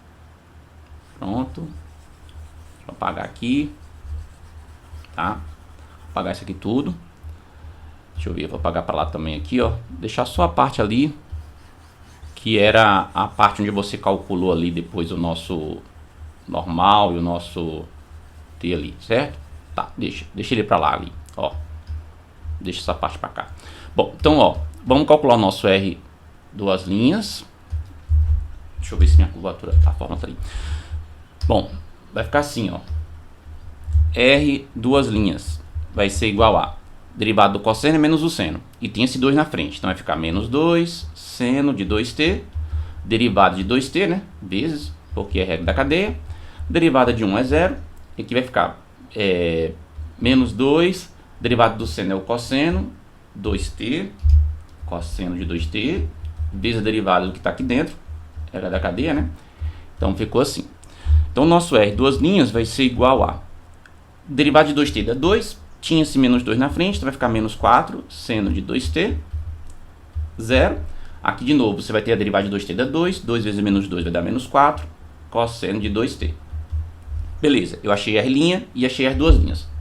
Pronto. Deixa eu apagar aqui. Tá? Apagar isso aqui tudo. Deixa eu ver, eu vou apagar para lá também aqui, ó. Deixar só a parte ali, que era a parte onde você calculou ali depois o nosso normal e o nosso T ali, certo? Tá, deixa ele para lá ali, ó. Deixa essa parte para cá. Bom, então, ó, vamos calcular o nosso R'. Deixa eu ver se minha curvatura, a fórmula tá ali. Bom, vai ficar assim, ó. R vai ser igual a derivada do cosseno menos o seno. E tem esse 2 na frente. Então vai ficar menos 2, seno de 2t, derivada de 2t, né? Vezes, porque é a regra da cadeia. Derivada de 1 é 0. E aqui vai ficar menos 2, derivada do seno é o cosseno, 2t, cosseno de 2t, vezes a derivada do que está aqui dentro, regra da cadeia, né? Então ficou assim. Então o nosso R' vai ser igual a derivada de 2t dá 2, tinha esse menos 2 na frente, então vai ficar menos 4, seno de 2t, 0. Aqui de novo você vai ter a derivada de 2t dá 2, 2 vezes menos 2 vai dar menos 4, cosseno de 2t. Beleza, eu achei R' e achei R',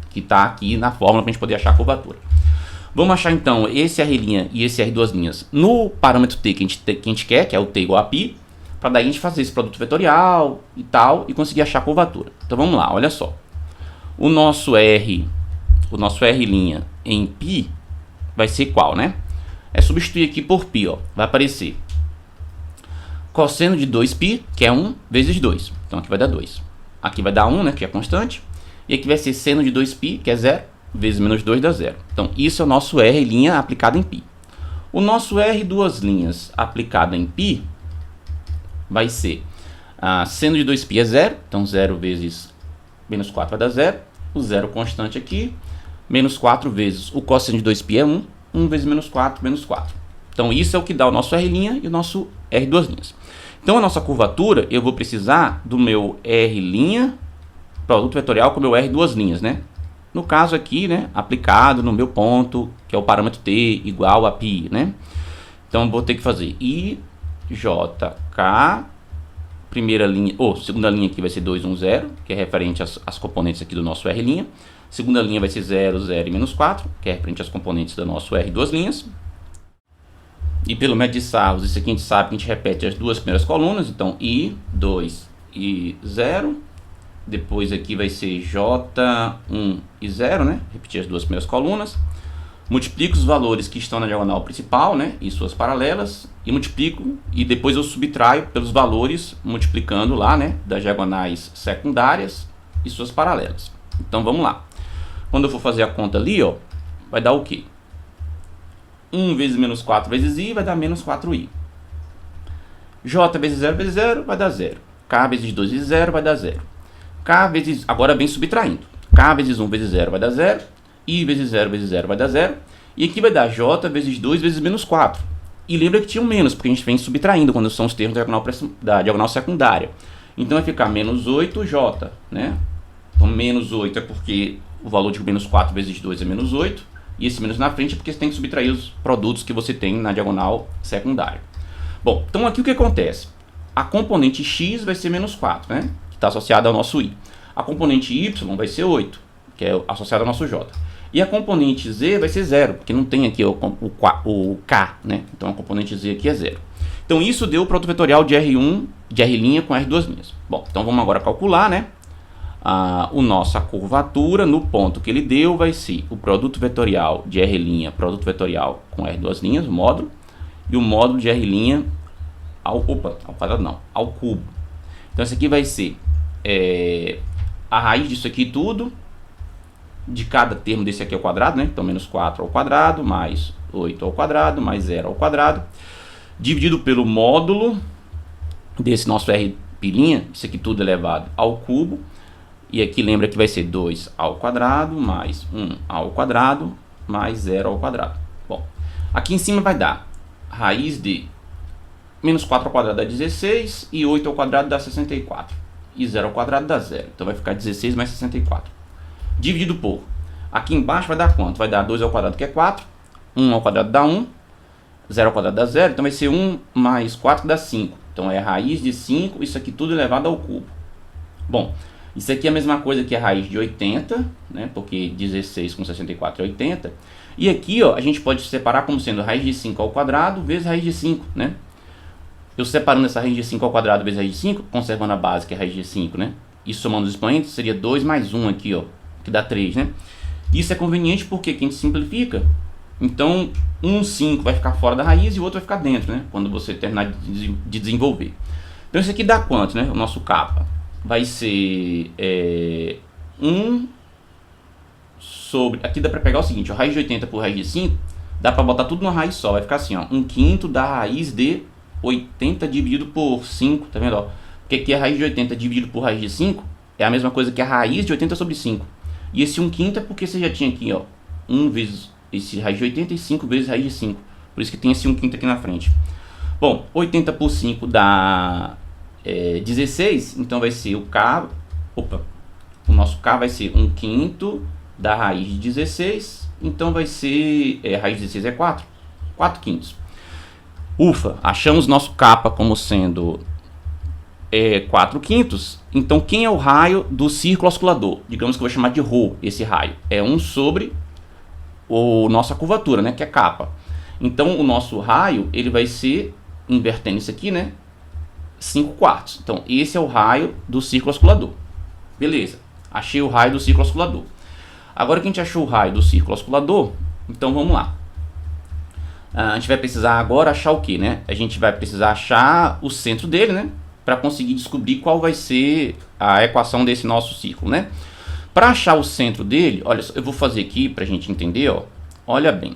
que está aqui na fórmula para a gente poder achar a curvatura. Vamos achar então esse R' e esse R' no parâmetro T que a gente quer, que é o T igual a π, para daí a gente fazer esse produto vetorial e tal, e conseguir achar a curvatura. Então vamos lá, olha só. O nosso R' em π vai ser qual, né? É substituir aqui por π, ó. Vai aparecer cosseno de 2π, que é 1 vezes 2. Então aqui vai dar 2. Aqui vai dar 1, né, que é constante. E aqui vai ser seno de 2π, que é 0, vezes menos 2 dá 0. Então isso é o nosso R' aplicado em π. O nosso R' aplicado em π vai ser seno de 2π é 0, então 0 vezes menos 4 vai dar 0. O 0 constante aqui, menos 4 vezes o cosseno de 2π é 1, 1 vezes menos 4, menos 4. Então isso é o que dá o nosso R' e o nosso R'. Então a nossa curvatura, eu vou precisar do meu R', produto vetorial com o meu R', né? No caso aqui, né, aplicado no meu ponto, que é o parâmetro T igual a π, né? Então eu vou ter que fazer IJK, primeira linha, segunda linha aqui vai ser 2, 1, 0, que é referente às componentes aqui do nosso R'. Segunda linha vai ser 0, 0 e menos 4, que é referente às componentes do nosso R'. E pelo método de Sarros, isso aqui a gente sabe que a gente repete as duas primeiras colunas, então I, 2 e 0. Depois aqui vai ser J1 e 0, né? Repetir as duas primeiras colunas. Multiplico os valores que estão na diagonal principal, né? E suas paralelas. E multiplico, e depois eu subtraio pelos valores, multiplicando lá, né? Das diagonais secundárias e suas paralelas. Então vamos lá. Quando eu for fazer a conta ali, ó, vai dar o quê? 1 vezes menos 4 vezes i vai dar menos 4i. J vezes 0 vai dar 0. K vezes 2 vezes 0 vai dar 0. K vezes... Agora vem subtraindo. K vezes 1 vezes 0 vai dar 0. I vezes 0 vezes 0 vai dar 0. E aqui vai dar J vezes 2 vezes menos 4. E lembra que tinha um menos, porque a gente vem subtraindo quando são os termos da diagonal secundária. Então vai ficar menos 8J, né? Então menos 8 é porque o valor de menos 4 vezes 2 é menos 8. E esse menos na frente é porque você tem que subtrair os produtos que você tem na diagonal secundária. Bom, então aqui o que acontece? A componente x vai ser menos 4, né? Que está associada ao nosso i. A componente y vai ser 8, que é associada ao nosso j. E a componente z vai ser 0, porque não tem aqui o k, né? Então a componente z aqui é 0. Então isso deu o produto vetorial de R1, de R' com R2'. Bom, então vamos agora calcular, né? A nossa curvatura no ponto que ele deu vai ser o produto vetorial de R', produto vetorial com R2', o módulo, e o módulo de R' ao quadrado não, ao cubo. Então isso aqui vai ser a raiz disso aqui tudo, de cada termo desse aqui ao quadrado, né? Então menos 4 ao quadrado, mais 8 ao quadrado, mais 0 ao quadrado, dividido pelo módulo desse nosso R', isso aqui tudo elevado ao cubo. E aqui lembra que vai ser 2 ao quadrado, mais 1 ao quadrado, mais 0 ao quadrado. Bom, aqui em cima vai dar raiz de menos 4 ao quadrado dá 16, e 8 ao quadrado dá 64. E 0 ao quadrado dá 0. Então vai ficar 16 mais 64. Dividido por, aqui embaixo vai dar quanto? Vai dar 2 ao quadrado, que é 4. 1 ao quadrado dá 1. 0 ao quadrado dá 0. Então vai ser 1 mais 4 que dá 5. Então é raiz de 5, isso aqui tudo elevado ao cubo. Bom, isso aqui é a mesma coisa que a raiz de 80, né? Porque 16 com 64 é 80. E aqui, ó, a gente pode separar como sendo raiz de 5 ao quadrado vezes raiz de 5, né? Eu separando essa raiz de 5 ao quadrado vezes raiz de 5, conservando a base, que é a raiz de 5, né? E somando os expoentes, seria 2 mais 1 aqui, ó, que dá 3, né? Isso é conveniente porque a gente simplifica. Então, 5 vai ficar fora da raiz e o outro vai ficar dentro, né? Quando você terminar de desenvolver. Então, isso aqui dá quanto, né? O nosso kappa vai ser 1 sobre... Aqui dá para pegar o seguinte, ó, raiz de 80 por raiz de 5, dá para botar tudo numa raiz só. Vai ficar assim, ó, 1/5 da raiz de 80 dividido por 5, tá vendo? Ó? Porque aqui a raiz de 80 dividido por raiz de 5 é a mesma coisa que a raiz de 80 sobre 5. E esse 1/5 é porque você já tinha aqui, ó, 1 vezes esse raiz de 80 e 5 vezes raiz de 5. Por isso que tem esse 1/5 aqui na frente. Bom, 80 por 5 dá 16, então vai ser o K, o nosso K vai ser 1/5 da raiz de 16, então vai ser, raiz de 16 é 4, 4/5. Ufa, achamos nosso kappa como sendo 4/5, então quem é o raio do círculo oscilador? Digamos que eu vou chamar de ρ, esse raio, é 1 sobre nossa curvatura, né, que é kappa. Então o nosso raio, ele vai ser, invertendo isso aqui, né, 5/4. Então esse é o raio do círculo oscilador. Beleza, achei o raio do círculo oscilador. Agora que a gente achou o raio do círculo oscilador, então vamos lá. A gente vai precisar agora achar o que, né? A gente vai precisar achar o centro dele, né? Para conseguir descobrir qual vai ser a equação desse nosso círculo, né? Para achar o centro dele, olha só, eu vou fazer aqui para a gente entender, ó. Olha bem,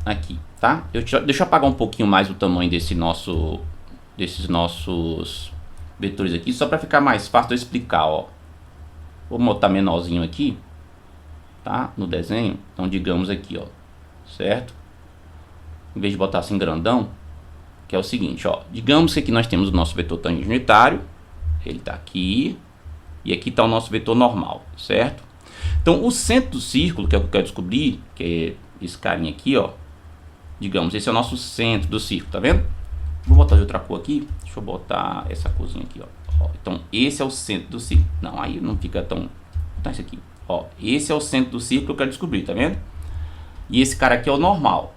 aqui, tá? Deixa eu apagar um pouquinho mais o tamanho desses nossos vetores aqui, só para ficar mais fácil de eu explicar, ó. Vou botar menorzinho aqui, tá? No desenho, então digamos aqui, ó, certo? Em vez de botar assim grandão, que é o seguinte, ó, digamos que aqui nós temos o nosso vetor tangente unitário, ele está aqui, e aqui está o nosso vetor normal, certo? Então o centro do círculo, que é o que eu quero descobrir, que é esse carinha aqui, ó, digamos, esse é o nosso centro do círculo, tá vendo? Vou botar de outra cor aqui, deixa eu botar essa corzinha aqui, ó. Então esse é o centro do círculo, não, aí não fica tão, vou botar isso aqui, ó, esse é o centro do círculo que eu quero descobrir, tá vendo? E esse cara aqui é o normal.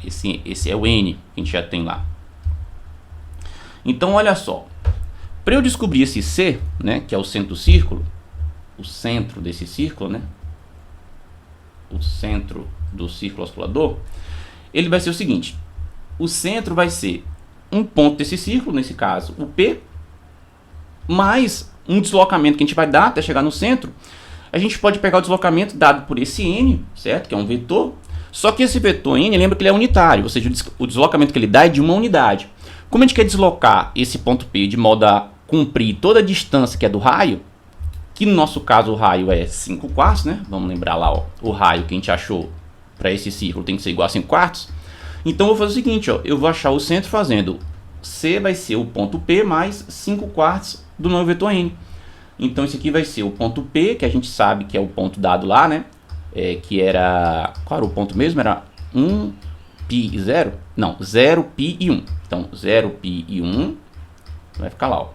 Esse é o N que a gente já tem lá. Então olha só, para eu descobrir esse C, né, que é o centro do círculo, o centro desse círculo, né, o centro do círculo oscilador, ele vai ser o seguinte, o centro vai ser um ponto desse círculo, nesse caso o P, mais um deslocamento que a gente vai dar até chegar no centro, a gente pode pegar o deslocamento dado por esse n, certo? Que é um vetor. Só que esse vetor n, lembra que ele é unitário, ou seja, o deslocamento que ele dá é de uma unidade. Como a gente quer deslocar esse ponto P de modo a cumprir toda a distância que é do raio, que no nosso caso o raio é 5 quartos, né? Vamos lembrar lá, ó, o raio que a gente achou para esse círculo tem que ser igual a 5 quartos. Então eu vou fazer o seguinte, ó, eu vou achar o centro fazendo C vai ser o ponto P mais 5 quartos do meu vetor n. Então esse aqui vai ser o ponto P, que a gente sabe que é o ponto dado lá, né? Que era... Qual era o ponto mesmo? Era 1, π e 0? Não, 0, π e 1. Então 0, π e 1 vai ficar lá, ó.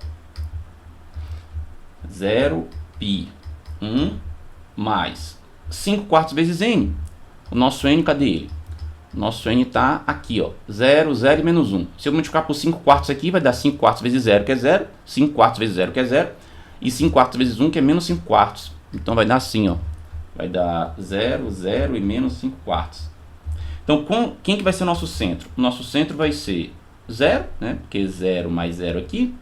0, π, 1 mais 5 quartos vezes n. O nosso n, cadê ele? O nosso n está aqui, ó. 0, 0 e menos 1. Se eu multiplicar por 5 quartos aqui, vai dar 5 quartos vezes 0, que é 0. 5 quartos vezes 0, que é 0. E 5 quartos vezes 1, que é menos 5 quartos. Então vai dar assim, ó. Vai dar 0, 0 e menos 5 quartos. Então, quem que vai ser o nosso centro? O nosso centro vai ser 0, né? Porque 0 mais 0 aqui.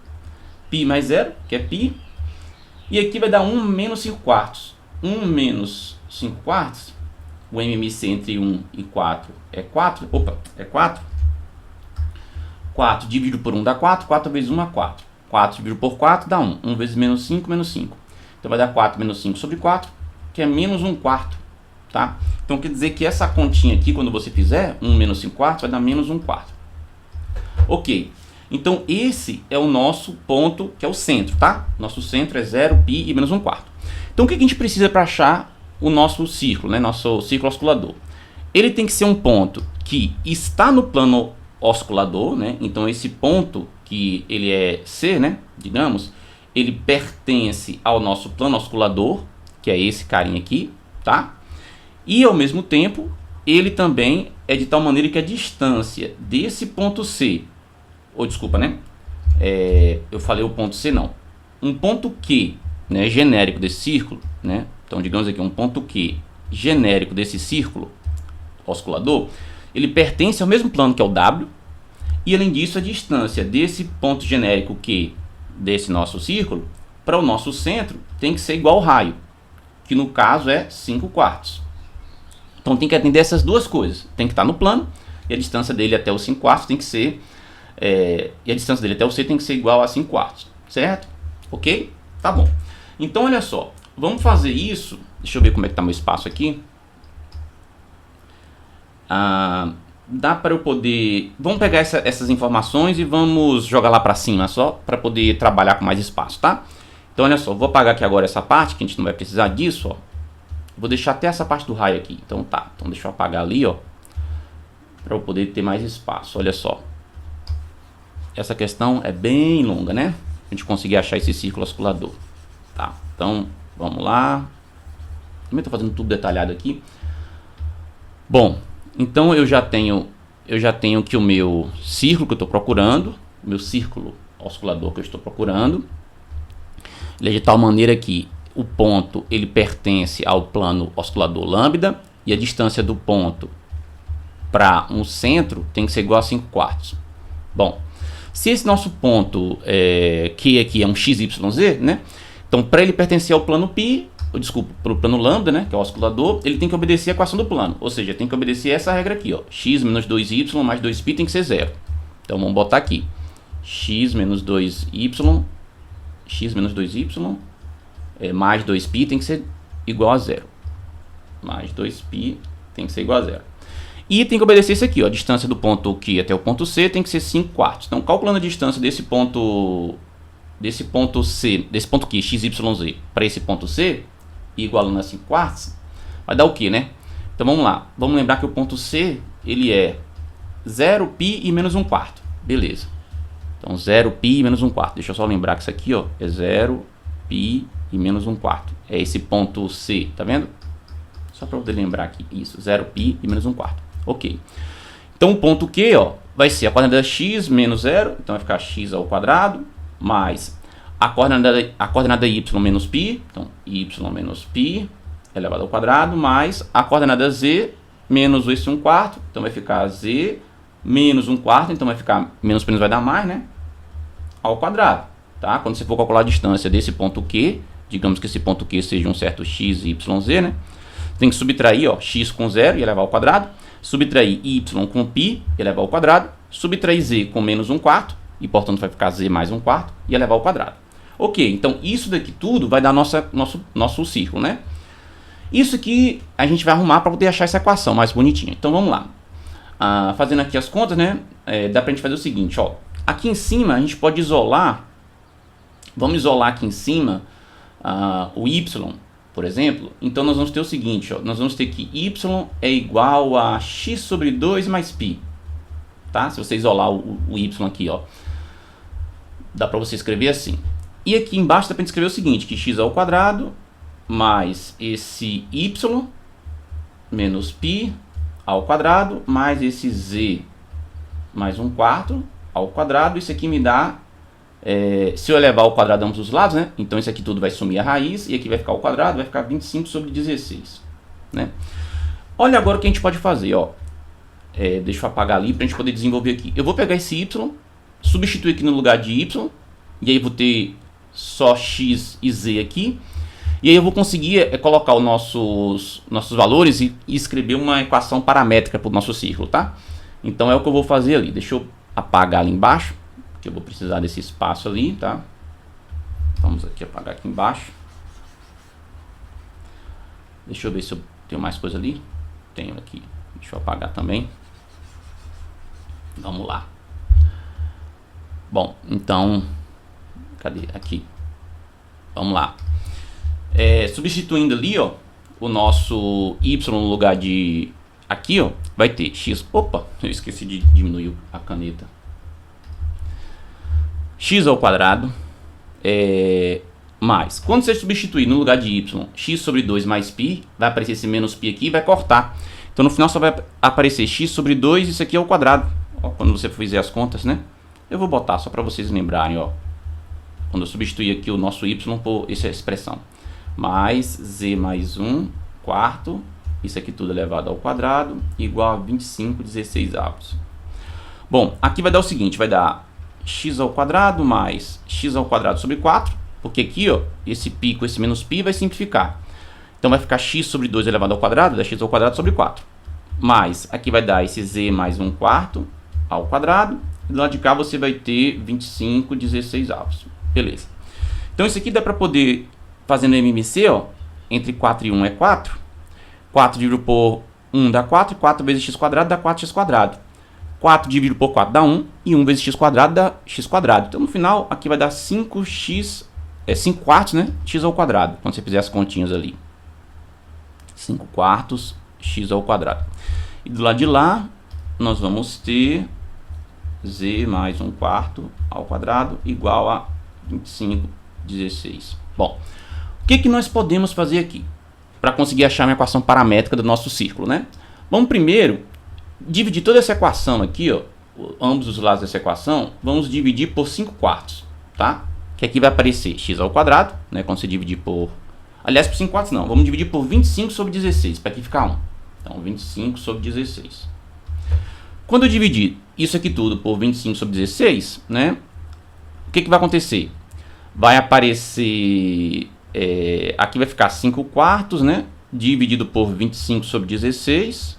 Π mais 0, que é π. E aqui vai dar 1 menos 5 quartos. 1 menos 5 quartos. O MMC entre 1 e 4 é 4. Opa, é 4. 4 dividido por 1 dá 4. 4 vezes 1 é 4. 4 dividido por 4 dá 1. 1 vezes menos 5, menos 5. Então vai dar 4 menos 5 sobre 4, que é menos 1 quarto. Tá? Então quer dizer que essa continha aqui, quando você fizer 1 menos 5 quartos, vai dar menos 1 quarto. Ok. Então esse é o nosso ponto, que é o centro, tá? Nosso centro é 0, π e menos 1 quarto. Então o que a gente precisa para achar o nosso círculo, né? Nosso círculo oscilador? Ele tem que ser um ponto que está no plano oscilador, né? Então esse ponto que ele é C, né? Digamos, ele pertence ao nosso plano oscilador, que é esse carinha aqui, tá? E ao mesmo tempo, ele também é de tal maneira que a distância desse ponto C, ou desculpa, né? Eu falei o ponto C, não. Um ponto Q, né, genérico desse círculo, né? Então, digamos aqui, um ponto Q genérico desse círculo oscilador, ele pertence ao mesmo plano que é o W, e além disso, a distância desse ponto genérico Q, desse nosso círculo, para o nosso centro, tem que ser igual ao raio, que no caso é 5 quartos. Então tem que atender essas duas coisas. Tem que estar no plano, e a distância dele até os 5 quartos tem que ser... e a distância dele até o C tem que ser igual a 5 quartos. Certo? Ok? Tá bom. Então olha só. Vamos fazer isso. Deixa eu ver como é que está meu espaço aqui. Dá para eu poder... Vamos pegar essas informações e vamos jogar lá para cima só, para poder trabalhar com mais espaço, tá? Então olha só. Vou apagar aqui agora essa parte, que a gente não vai precisar disso, ó. Vou deixar até essa parte do raio aqui. Então tá. Então deixa eu apagar ali, ó. Para eu poder ter mais espaço. Olha só. Essa questão é bem longa, né? A gente conseguir achar esse círculo oscilador. Tá. Então, vamos lá. Também estou fazendo tudo detalhado aqui. Bom, então eu já tenho aqui o meu círculo que eu estou procurando. O meu círculo oscilador que eu estou procurando. Ele é de tal maneira que o ponto ele pertence ao plano oscilador lambda, e a distância do ponto para um centro tem que ser igual a 5 quartos. Bom, se esse nosso ponto Q aqui é um XYZ, né? Então, para ele pertencer ao plano π, para o plano lambda, né, que é o oscilador, ele tem que obedecer a equação do plano, ou seja, tem que obedecer essa regra aqui, ó, x menos 2y mais 2π tem que ser 0. Então vamos botar aqui x menos 2y mais 2π tem que ser igual a 0. Mais 2π tem que ser igual a 0. E tem que obedecer isso aqui, ó, a distância do ponto Q até o ponto C tem que ser 5 quartos. Então, calculando a distância desse ponto C, desse ponto Q, XYZ, para esse ponto C, igualando a 5 quartos, vai dar o quê, né? Então, vamos lá. Vamos lembrar que o ponto C, ele é 0π e menos 1 quarto. Beleza. Então, 0π e menos 1 quarto. Deixa eu só lembrar que isso aqui, ó, é 0π e menos 1 quarto. É esse ponto C, tá vendo? Só para poder lembrar aqui, isso, 0π e menos 1 quarto. Ok. Então, o ponto Q, ó, vai ser a coordenada x menos 0, então vai ficar x ao quadrado, mais a coordenada y menos π, então y menos π elevado ao quadrado, mais a coordenada z menos esse 1 quarto, então vai ficar z menos 1 quarto, então vai ficar menos menos vai dar mais, né? Ao quadrado, tá? Quando você for calcular a distância desse ponto Q digamos que esse ponto Q seja um certo x, y, z, né? Tem que subtrair, ó, x com 0 e elevar ao quadrado, subtrair y com π e elevar ao quadrado, subtrair z com menos 1/4, e portanto vai ficar z mais 1/4 e elevar ao quadrado. Ok, então isso daqui tudo vai dar nosso círculo, né? Isso aqui a gente vai arrumar para poder achar essa equação mais bonitinha. Então vamos lá. Fazendo aqui as contas, né? Dá para a gente fazer o seguinte, ó. Aqui em cima a gente pode isolar, vamos isolar aqui em cima o y, por exemplo. Então nós vamos ter o seguinte, ó. Nós vamos ter que y é igual a x sobre 2 mais π. Tá? Se você isolar o y aqui, ó, dá para você escrever assim. E aqui embaixo dá para escrever o seguinte, que x ao quadrado mais esse y menos π ao quadrado mais esse z mais 1/4 ao quadrado. Isso aqui me dá, se eu elevar ao quadrado ambos os lados, né? Então isso aqui tudo vai sumir a raiz e aqui vai ficar ao quadrado, vai ficar 25 sobre 16, né? Olha agora o que a gente pode fazer, ó. Deixa eu apagar ali para a gente poder desenvolver aqui. Eu vou pegar esse y, substituir aqui no lugar de y, e aí eu vou ter só x e z aqui. E aí eu vou conseguir colocar os nossos valores e escrever uma equação paramétrica para o nosso círculo, tá? Então é o que eu vou fazer ali. Deixa eu apagar ali embaixo, que eu vou precisar desse espaço ali, tá? Vamos aqui apagar aqui embaixo. Deixa eu ver se eu tenho mais coisa ali. Tenho aqui. Deixa eu apagar também. Vamos lá. Bom, então... Cadê? Aqui. Vamos lá. Substituindo ali, ó, o nosso y no lugar de... Aqui, ó, vai ter x... Opa, eu esqueci de diminuir a caneta. X ao quadrado mais... Quando você substituir no lugar de y, x sobre 2 mais π, vai aparecer esse menos π aqui e vai cortar. Então no final só vai aparecer x sobre 2, isso aqui é o quadrado. Ó, quando você fizer as contas, né? Eu vou botar só para vocês lembrarem, ó. Quando eu substituir aqui o nosso y por essa expressão. Mais z mais 1/4, isso aqui tudo elevado ao quadrado, igual a 25/16. Bom, aqui vai dar o seguinte, vai dar x ao quadrado mais x ao quadrado sobre 4, porque aqui, ó, esse π com esse menos π vai simplificar. Então vai ficar x sobre 2 elevado ao quadrado, dá x ao quadrado sobre 4. Mais, aqui vai dar esse z mais 1/4 ao quadrado, e do lado de cá você vai ter 25/16. Beleza. Então isso aqui dá para poder... Fazendo MMC, ó, entre 4 e 1 é 4. 4 dividido por 1 dá 4. 4 vezes x quadrado dá 4x². 4 dividido por 4 dá 1. E 1 vezes x quadrado dá x². Então, no final, aqui vai dar 5x... 5 quartos, né? X ao quadrado. Quando você fizer as continhas ali. 5 quartos x ao quadrado. E do lado de lá, nós vamos ter z mais 1/4 ao quadrado igual a 25/16. Bom... O que nós podemos fazer aqui para conseguir achar uma equação paramétrica do nosso círculo, né? Vamos primeiro dividir toda essa equação aqui, ó, ambos os lados dessa equação, vamos dividir por 5 quartos, tá? Que aqui vai aparecer x ao quadrado, né? Quando você dividir por... Aliás, por 5 quartos não, vamos dividir por 25 sobre 16, para aqui ficar 1. Então, 25 sobre 16. Quando eu dividir isso aqui tudo por 25 sobre 16, né? O que vai acontecer? Vai aparecer... aqui vai ficar 5 quartos, né? Dividido por 25 sobre 16,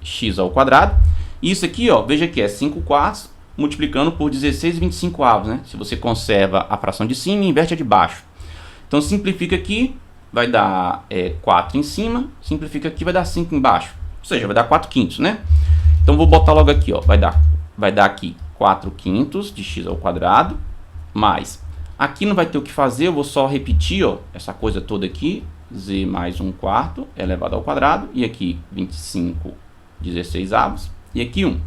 x ao quadrado. E isso aqui, ó, veja que é 5 quartos multiplicando por 16/25, né? Se você conserva a fração de cima e inverte a de baixo. Então simplifica aqui, vai dar 4 em cima, simplifica aqui, vai dar 5 embaixo. Ou seja, vai dar 4 quintos, né? Então vou botar logo aqui, ó, vai dar aqui 4 quintos de x ao quadrado, mais... Aqui não vai ter o que fazer, eu vou só repetir, ó, essa coisa toda aqui, z mais 1/4 elevado ao quadrado, e aqui 25/16, e aqui 1.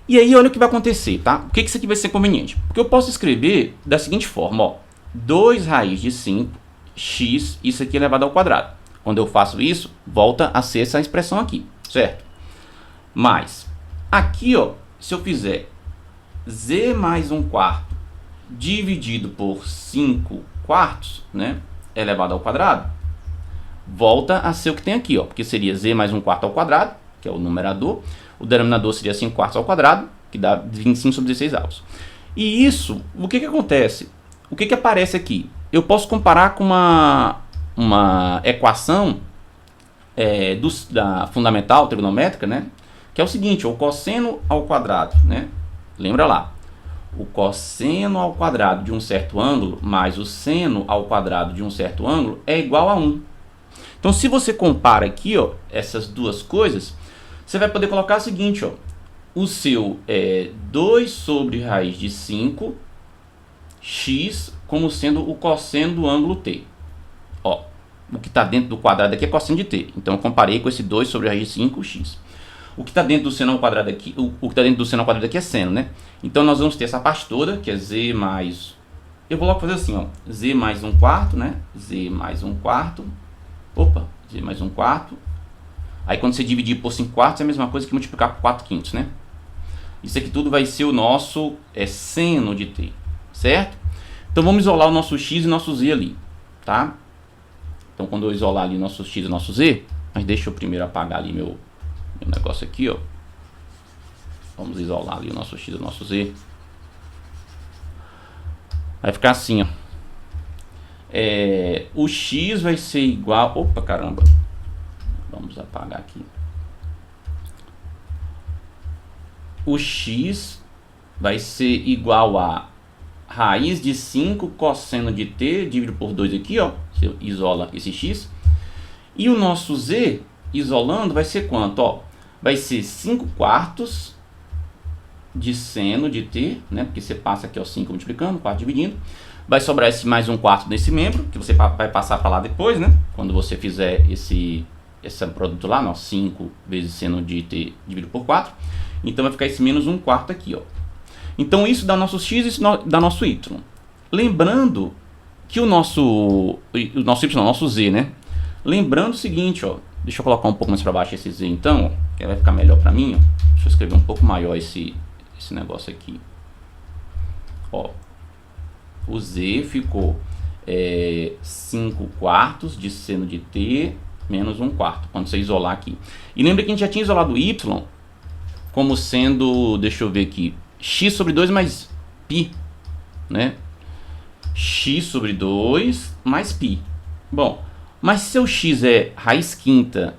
E aí olha o que vai acontecer, tá? Por que isso aqui vai ser conveniente? Porque eu posso escrever da seguinte forma, ó, 2 raiz de 5, x, isso aqui elevado ao quadrado. Quando eu faço isso, volta a ser essa expressão aqui, certo? Mas, aqui, ó, se eu fizer z mais 1/4 dividido por 5 quartos, né, elevado ao quadrado, volta a ser o que tem aqui, ó, porque seria z mais 1/4 ao quadrado, que é o numerador, o denominador seria 5 quartos ao quadrado, que dá 25/16. E isso, o que acontece? O que aparece aqui? eu posso comparar com uma equação da fundamental trigonométrica, né? Que é o seguinte, o cosseno ao quadrado, né? Lembra lá, o cosseno ao quadrado de um certo ângulo mais o seno ao quadrado de um certo ângulo é igual a 1. Então, se você compara aqui, ó, essas duas coisas, você vai poder colocar o seguinte, ó, o seu é 2 sobre raiz de 5 x como sendo o cosseno do ângulo t. Ó, o que está dentro do quadrado aqui é cosseno de t. Então, eu comparei com esse 2 sobre raiz de 5 x. O que está dentro do seno ao quadrado aqui, o que está dentro do seno ao quadrado aqui é seno, né? Então, nós vamos ter essa parte toda, que é z mais... Eu vou logo fazer assim, ó, z mais 1/4, né? Z mais 1/4. Opa, z mais 1/4. Aí, quando você dividir por 5/4, é a mesma coisa que multiplicar por 4/5, né? Isso aqui tudo vai ser o nosso seno de t, certo? Então, vamos isolar o nosso x e nosso z ali, tá? Então, quando eu isolar ali o nosso x e o nosso z, mas deixa eu primeiro apagar ali meu negócio aqui, ó. Vamos isolar ali o nosso x e o nosso z. Vai ficar assim, ó. O x vai ser igual... Opa, caramba. Vamos apagar aqui. O x vai ser igual a raiz de 5 cosseno de t dividido por 2 aqui, ó. Você isola esse x. E o nosso z, isolando, vai ser quanto? Ó, vai ser 5/4 de seno de t, né? Porque você passa aqui, ó, 5 multiplicando, 4 dividindo. Vai sobrar esse mais 1/4 desse membro, que você vai passar para lá depois, né? Quando você fizer esse produto lá, ó, 5 vezes seno de t dividido por 4. Então vai ficar esse menos 1/4 aqui, ó. Então isso dá nosso x e isso dá nosso y. Lembrando que o nosso y, nosso z, né? Lembrando o seguinte, ó. Deixa eu colocar um pouco mais para baixo esse z então, ó, que vai ficar melhor para mim, ó. Deixa eu escrever um pouco maior esse negócio aqui. Ó. O z ficou 5/4 de seno de t menos 1/4, quando você isolar aqui. E lembra que a gente já tinha isolado o y como sendo, deixa eu ver aqui, x sobre 2 mais π, né? X sobre 2 mais π. Bom, mas se o x é raiz quinta,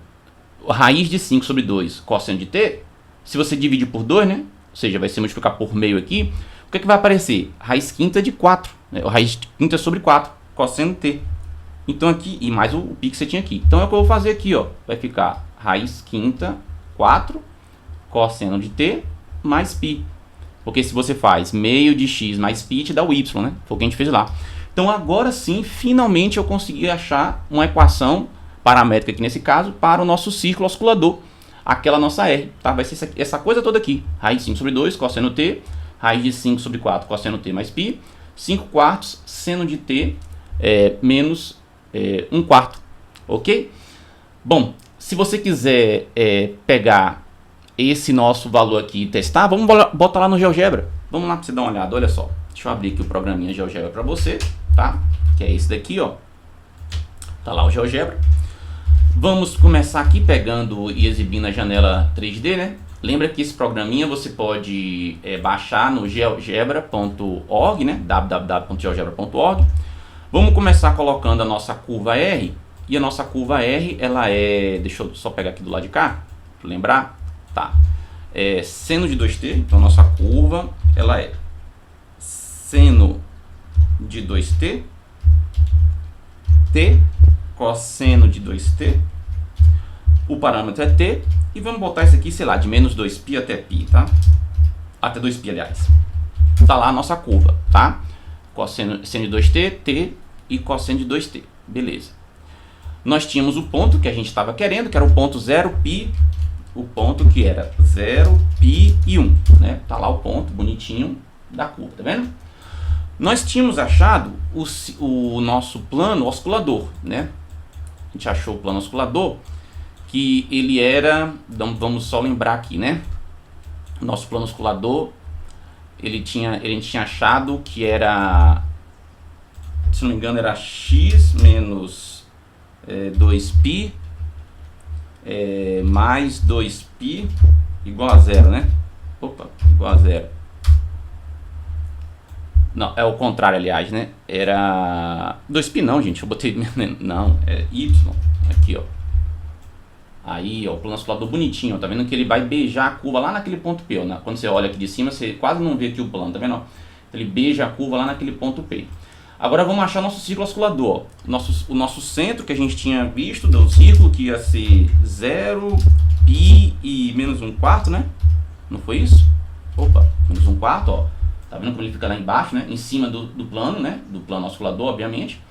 raiz de 5 sobre 2 cosseno de t, se você dividir por 2, né? Ou seja, vai se multiplicar por meio aqui, o que é que vai aparecer? Raiz quinta de 4, né? Raiz quinta sobre 4, cosseno de t. Então aqui, e mais o π que você tinha aqui. Então é o que eu vou fazer aqui, ó. Vai ficar raiz quinta 4 cosseno de t mais π. Porque se você faz meio de x mais π, te dá o y, né? Foi o que a gente fez lá. Então agora sim, finalmente eu consegui achar uma equação paramétrica aqui nesse caso para o nosso círculo oscilador. Aquela nossa R, tá? Vai ser essa coisa toda aqui. Raiz de 5 sobre 2, cosseno t. Raiz de 5 sobre 4, cosseno t mais π. 5/4, seno de t menos 1/4. Ok? Bom, se você quiser pegar esse nosso valor aqui e testar, vamos botar lá no GeoGebra. Vamos lá para você dar uma olhada, olha só. Deixa eu abrir aqui o programinha GeoGebra para você, tá? Que é esse daqui, ó. Tá lá o GeoGebra. Vamos começar aqui pegando e exibindo a janela 3D, né? Lembra que esse programinha você pode baixar no geogebra.org, né? www.geogebra.org. Vamos começar colocando a nossa curva R. E a nossa curva R, ela é... Deixa eu só pegar aqui do lado de cá, para lembrar. Tá. Seno de 2t. Então, nossa curva, ela é seno de 2t. T, cosseno de 2t. O parâmetro é t. E vamos botar isso aqui, sei lá, de menos 2π até π, tá? Até 2π, aliás. Tá lá a nossa curva, tá? Cosseno, seno de 2t, t e cosseno de 2t. Beleza. Nós tínhamos o ponto que a gente estava querendo, que era o ponto 0π, o ponto que era 0π e 1, né? Tá lá o ponto bonitinho da curva, tá vendo? Nós tínhamos achado o nosso plano oscilador, né? A gente achou o plano oscilador, que ele era, vamos só lembrar aqui, né? O nosso plano oscilador, a gente tinha achado que era, se não me engano, era x menos 2π mais 2π igual a 0, né? Opa, igual a 0. Não, é o contrário, aliás, né? Era 2π não, gente. Eu botei... Não, é y. Aqui, ó. Aí, ó, o plano oscilador bonitinho, ó. Tá vendo que ele vai beijar a curva lá naquele ponto P, ó. Quando você olha aqui de cima, você quase não vê aqui o plano, tá vendo, ó? Ele beija a curva lá naquele ponto P. Agora vamos achar nosso círculo oscilador. O nosso centro que a gente tinha visto do círculo, que ia ser 0π e menos 1/4, né? Não foi isso? Opa, menos 1/4, ó. Tá vendo como ele fica lá embaixo, né? Em cima do plano, né? Do plano oscilador, obviamente.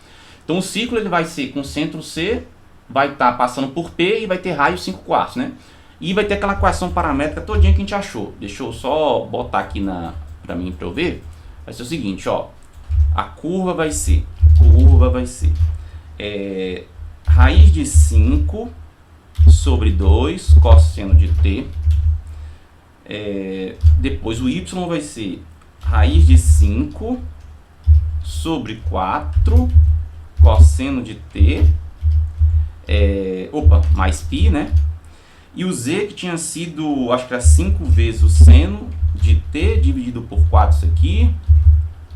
Então o ciclo ele vai ser com centro C, vai estar passando por P e vai ter raio 5/4, né? E vai ter aquela equação paramétrica todinha que a gente achou. Deixa eu só botar aqui pra mim, pra eu ver. Vai ser o seguinte, ó. A curva vai ser raiz de 5 sobre 2 cosseno de t. Depois o y vai ser raiz de 5 sobre 4 cosseno de t, mais π, né? E o z que tinha sido, acho que era 5 vezes o seno de t dividido por 4, isso aqui.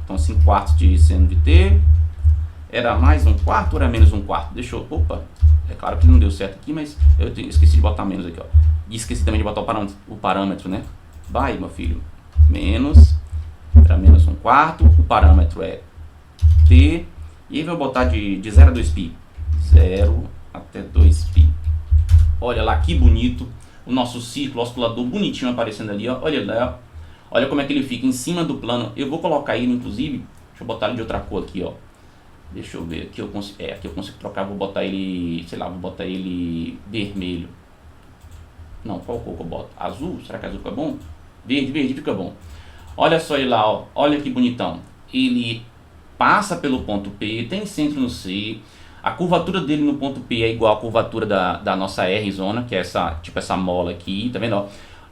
Então 5/4 de seno de t. Era mais 1/4 ou era menos 1/4? Deixa eu... Opa, é claro que não deu certo aqui, mas eu esqueci de botar menos aqui, ó. E esqueci também de botar o parâmetro, né? Vai, meu filho. Menos. Era menos 1/4. O parâmetro é t. E aí vai botar de 0 a 2π. 0 até 2π. Olha lá que bonito. O nosso círculo oscilador bonitinho aparecendo ali, ó. Olha lá. Olha como é que ele fica em cima do plano. Eu vou colocar ele, inclusive. Deixa eu botar ele de outra cor aqui, ó. Deixa eu ver. Aqui eu consigo, aqui eu consigo trocar. Vou botar ele, sei lá, vou botar ele vermelho. Não, qual cor que eu boto? Azul? Será que azul fica bom? Verde fica bom. Olha só ele lá, ó. Olha que bonitão. Ele passa pelo ponto P, tem centro no C. A curvatura dele no ponto P é igual à curvatura da nossa R zona, que é essa mola aqui, tá vendo, ó?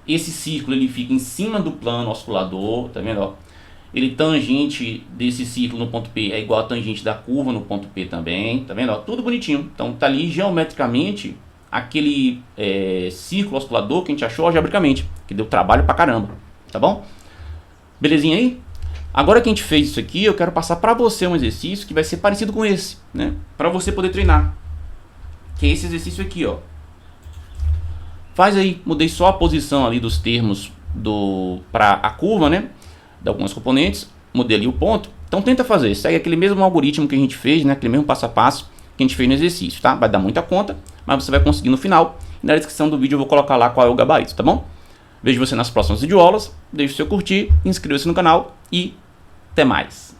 Esse círculo ele fica em cima do plano oscilador, tá vendo, ó? Ele tangente desse círculo no ponto P é igual a tangente da curva no ponto P também, tá vendo, ó? Tudo bonitinho. Então tá ali geometricamente aquele círculo oscilador que a gente achou algebricamente, que deu trabalho pra caramba, tá bom? Belezinha aí? Agora que a gente fez isso aqui, eu quero passar para você um exercício que vai ser parecido com esse, né? Para você poder treinar. Que é esse exercício aqui, ó. Faz aí, mudei só a posição ali dos termos para a curva, né? De alguns componentes, mudei ali o ponto. Então tenta fazer, segue aquele mesmo algoritmo que a gente fez, né? Aquele mesmo passo a passo que a gente fez no exercício, tá? Vai dar muita conta, mas você vai conseguir no final. E na descrição do vídeo eu vou colocar lá qual é o gabarito, tá bom? Vejo você nas próximas videoaulas, deixe o seu curtir, inscreva-se no canal e até mais!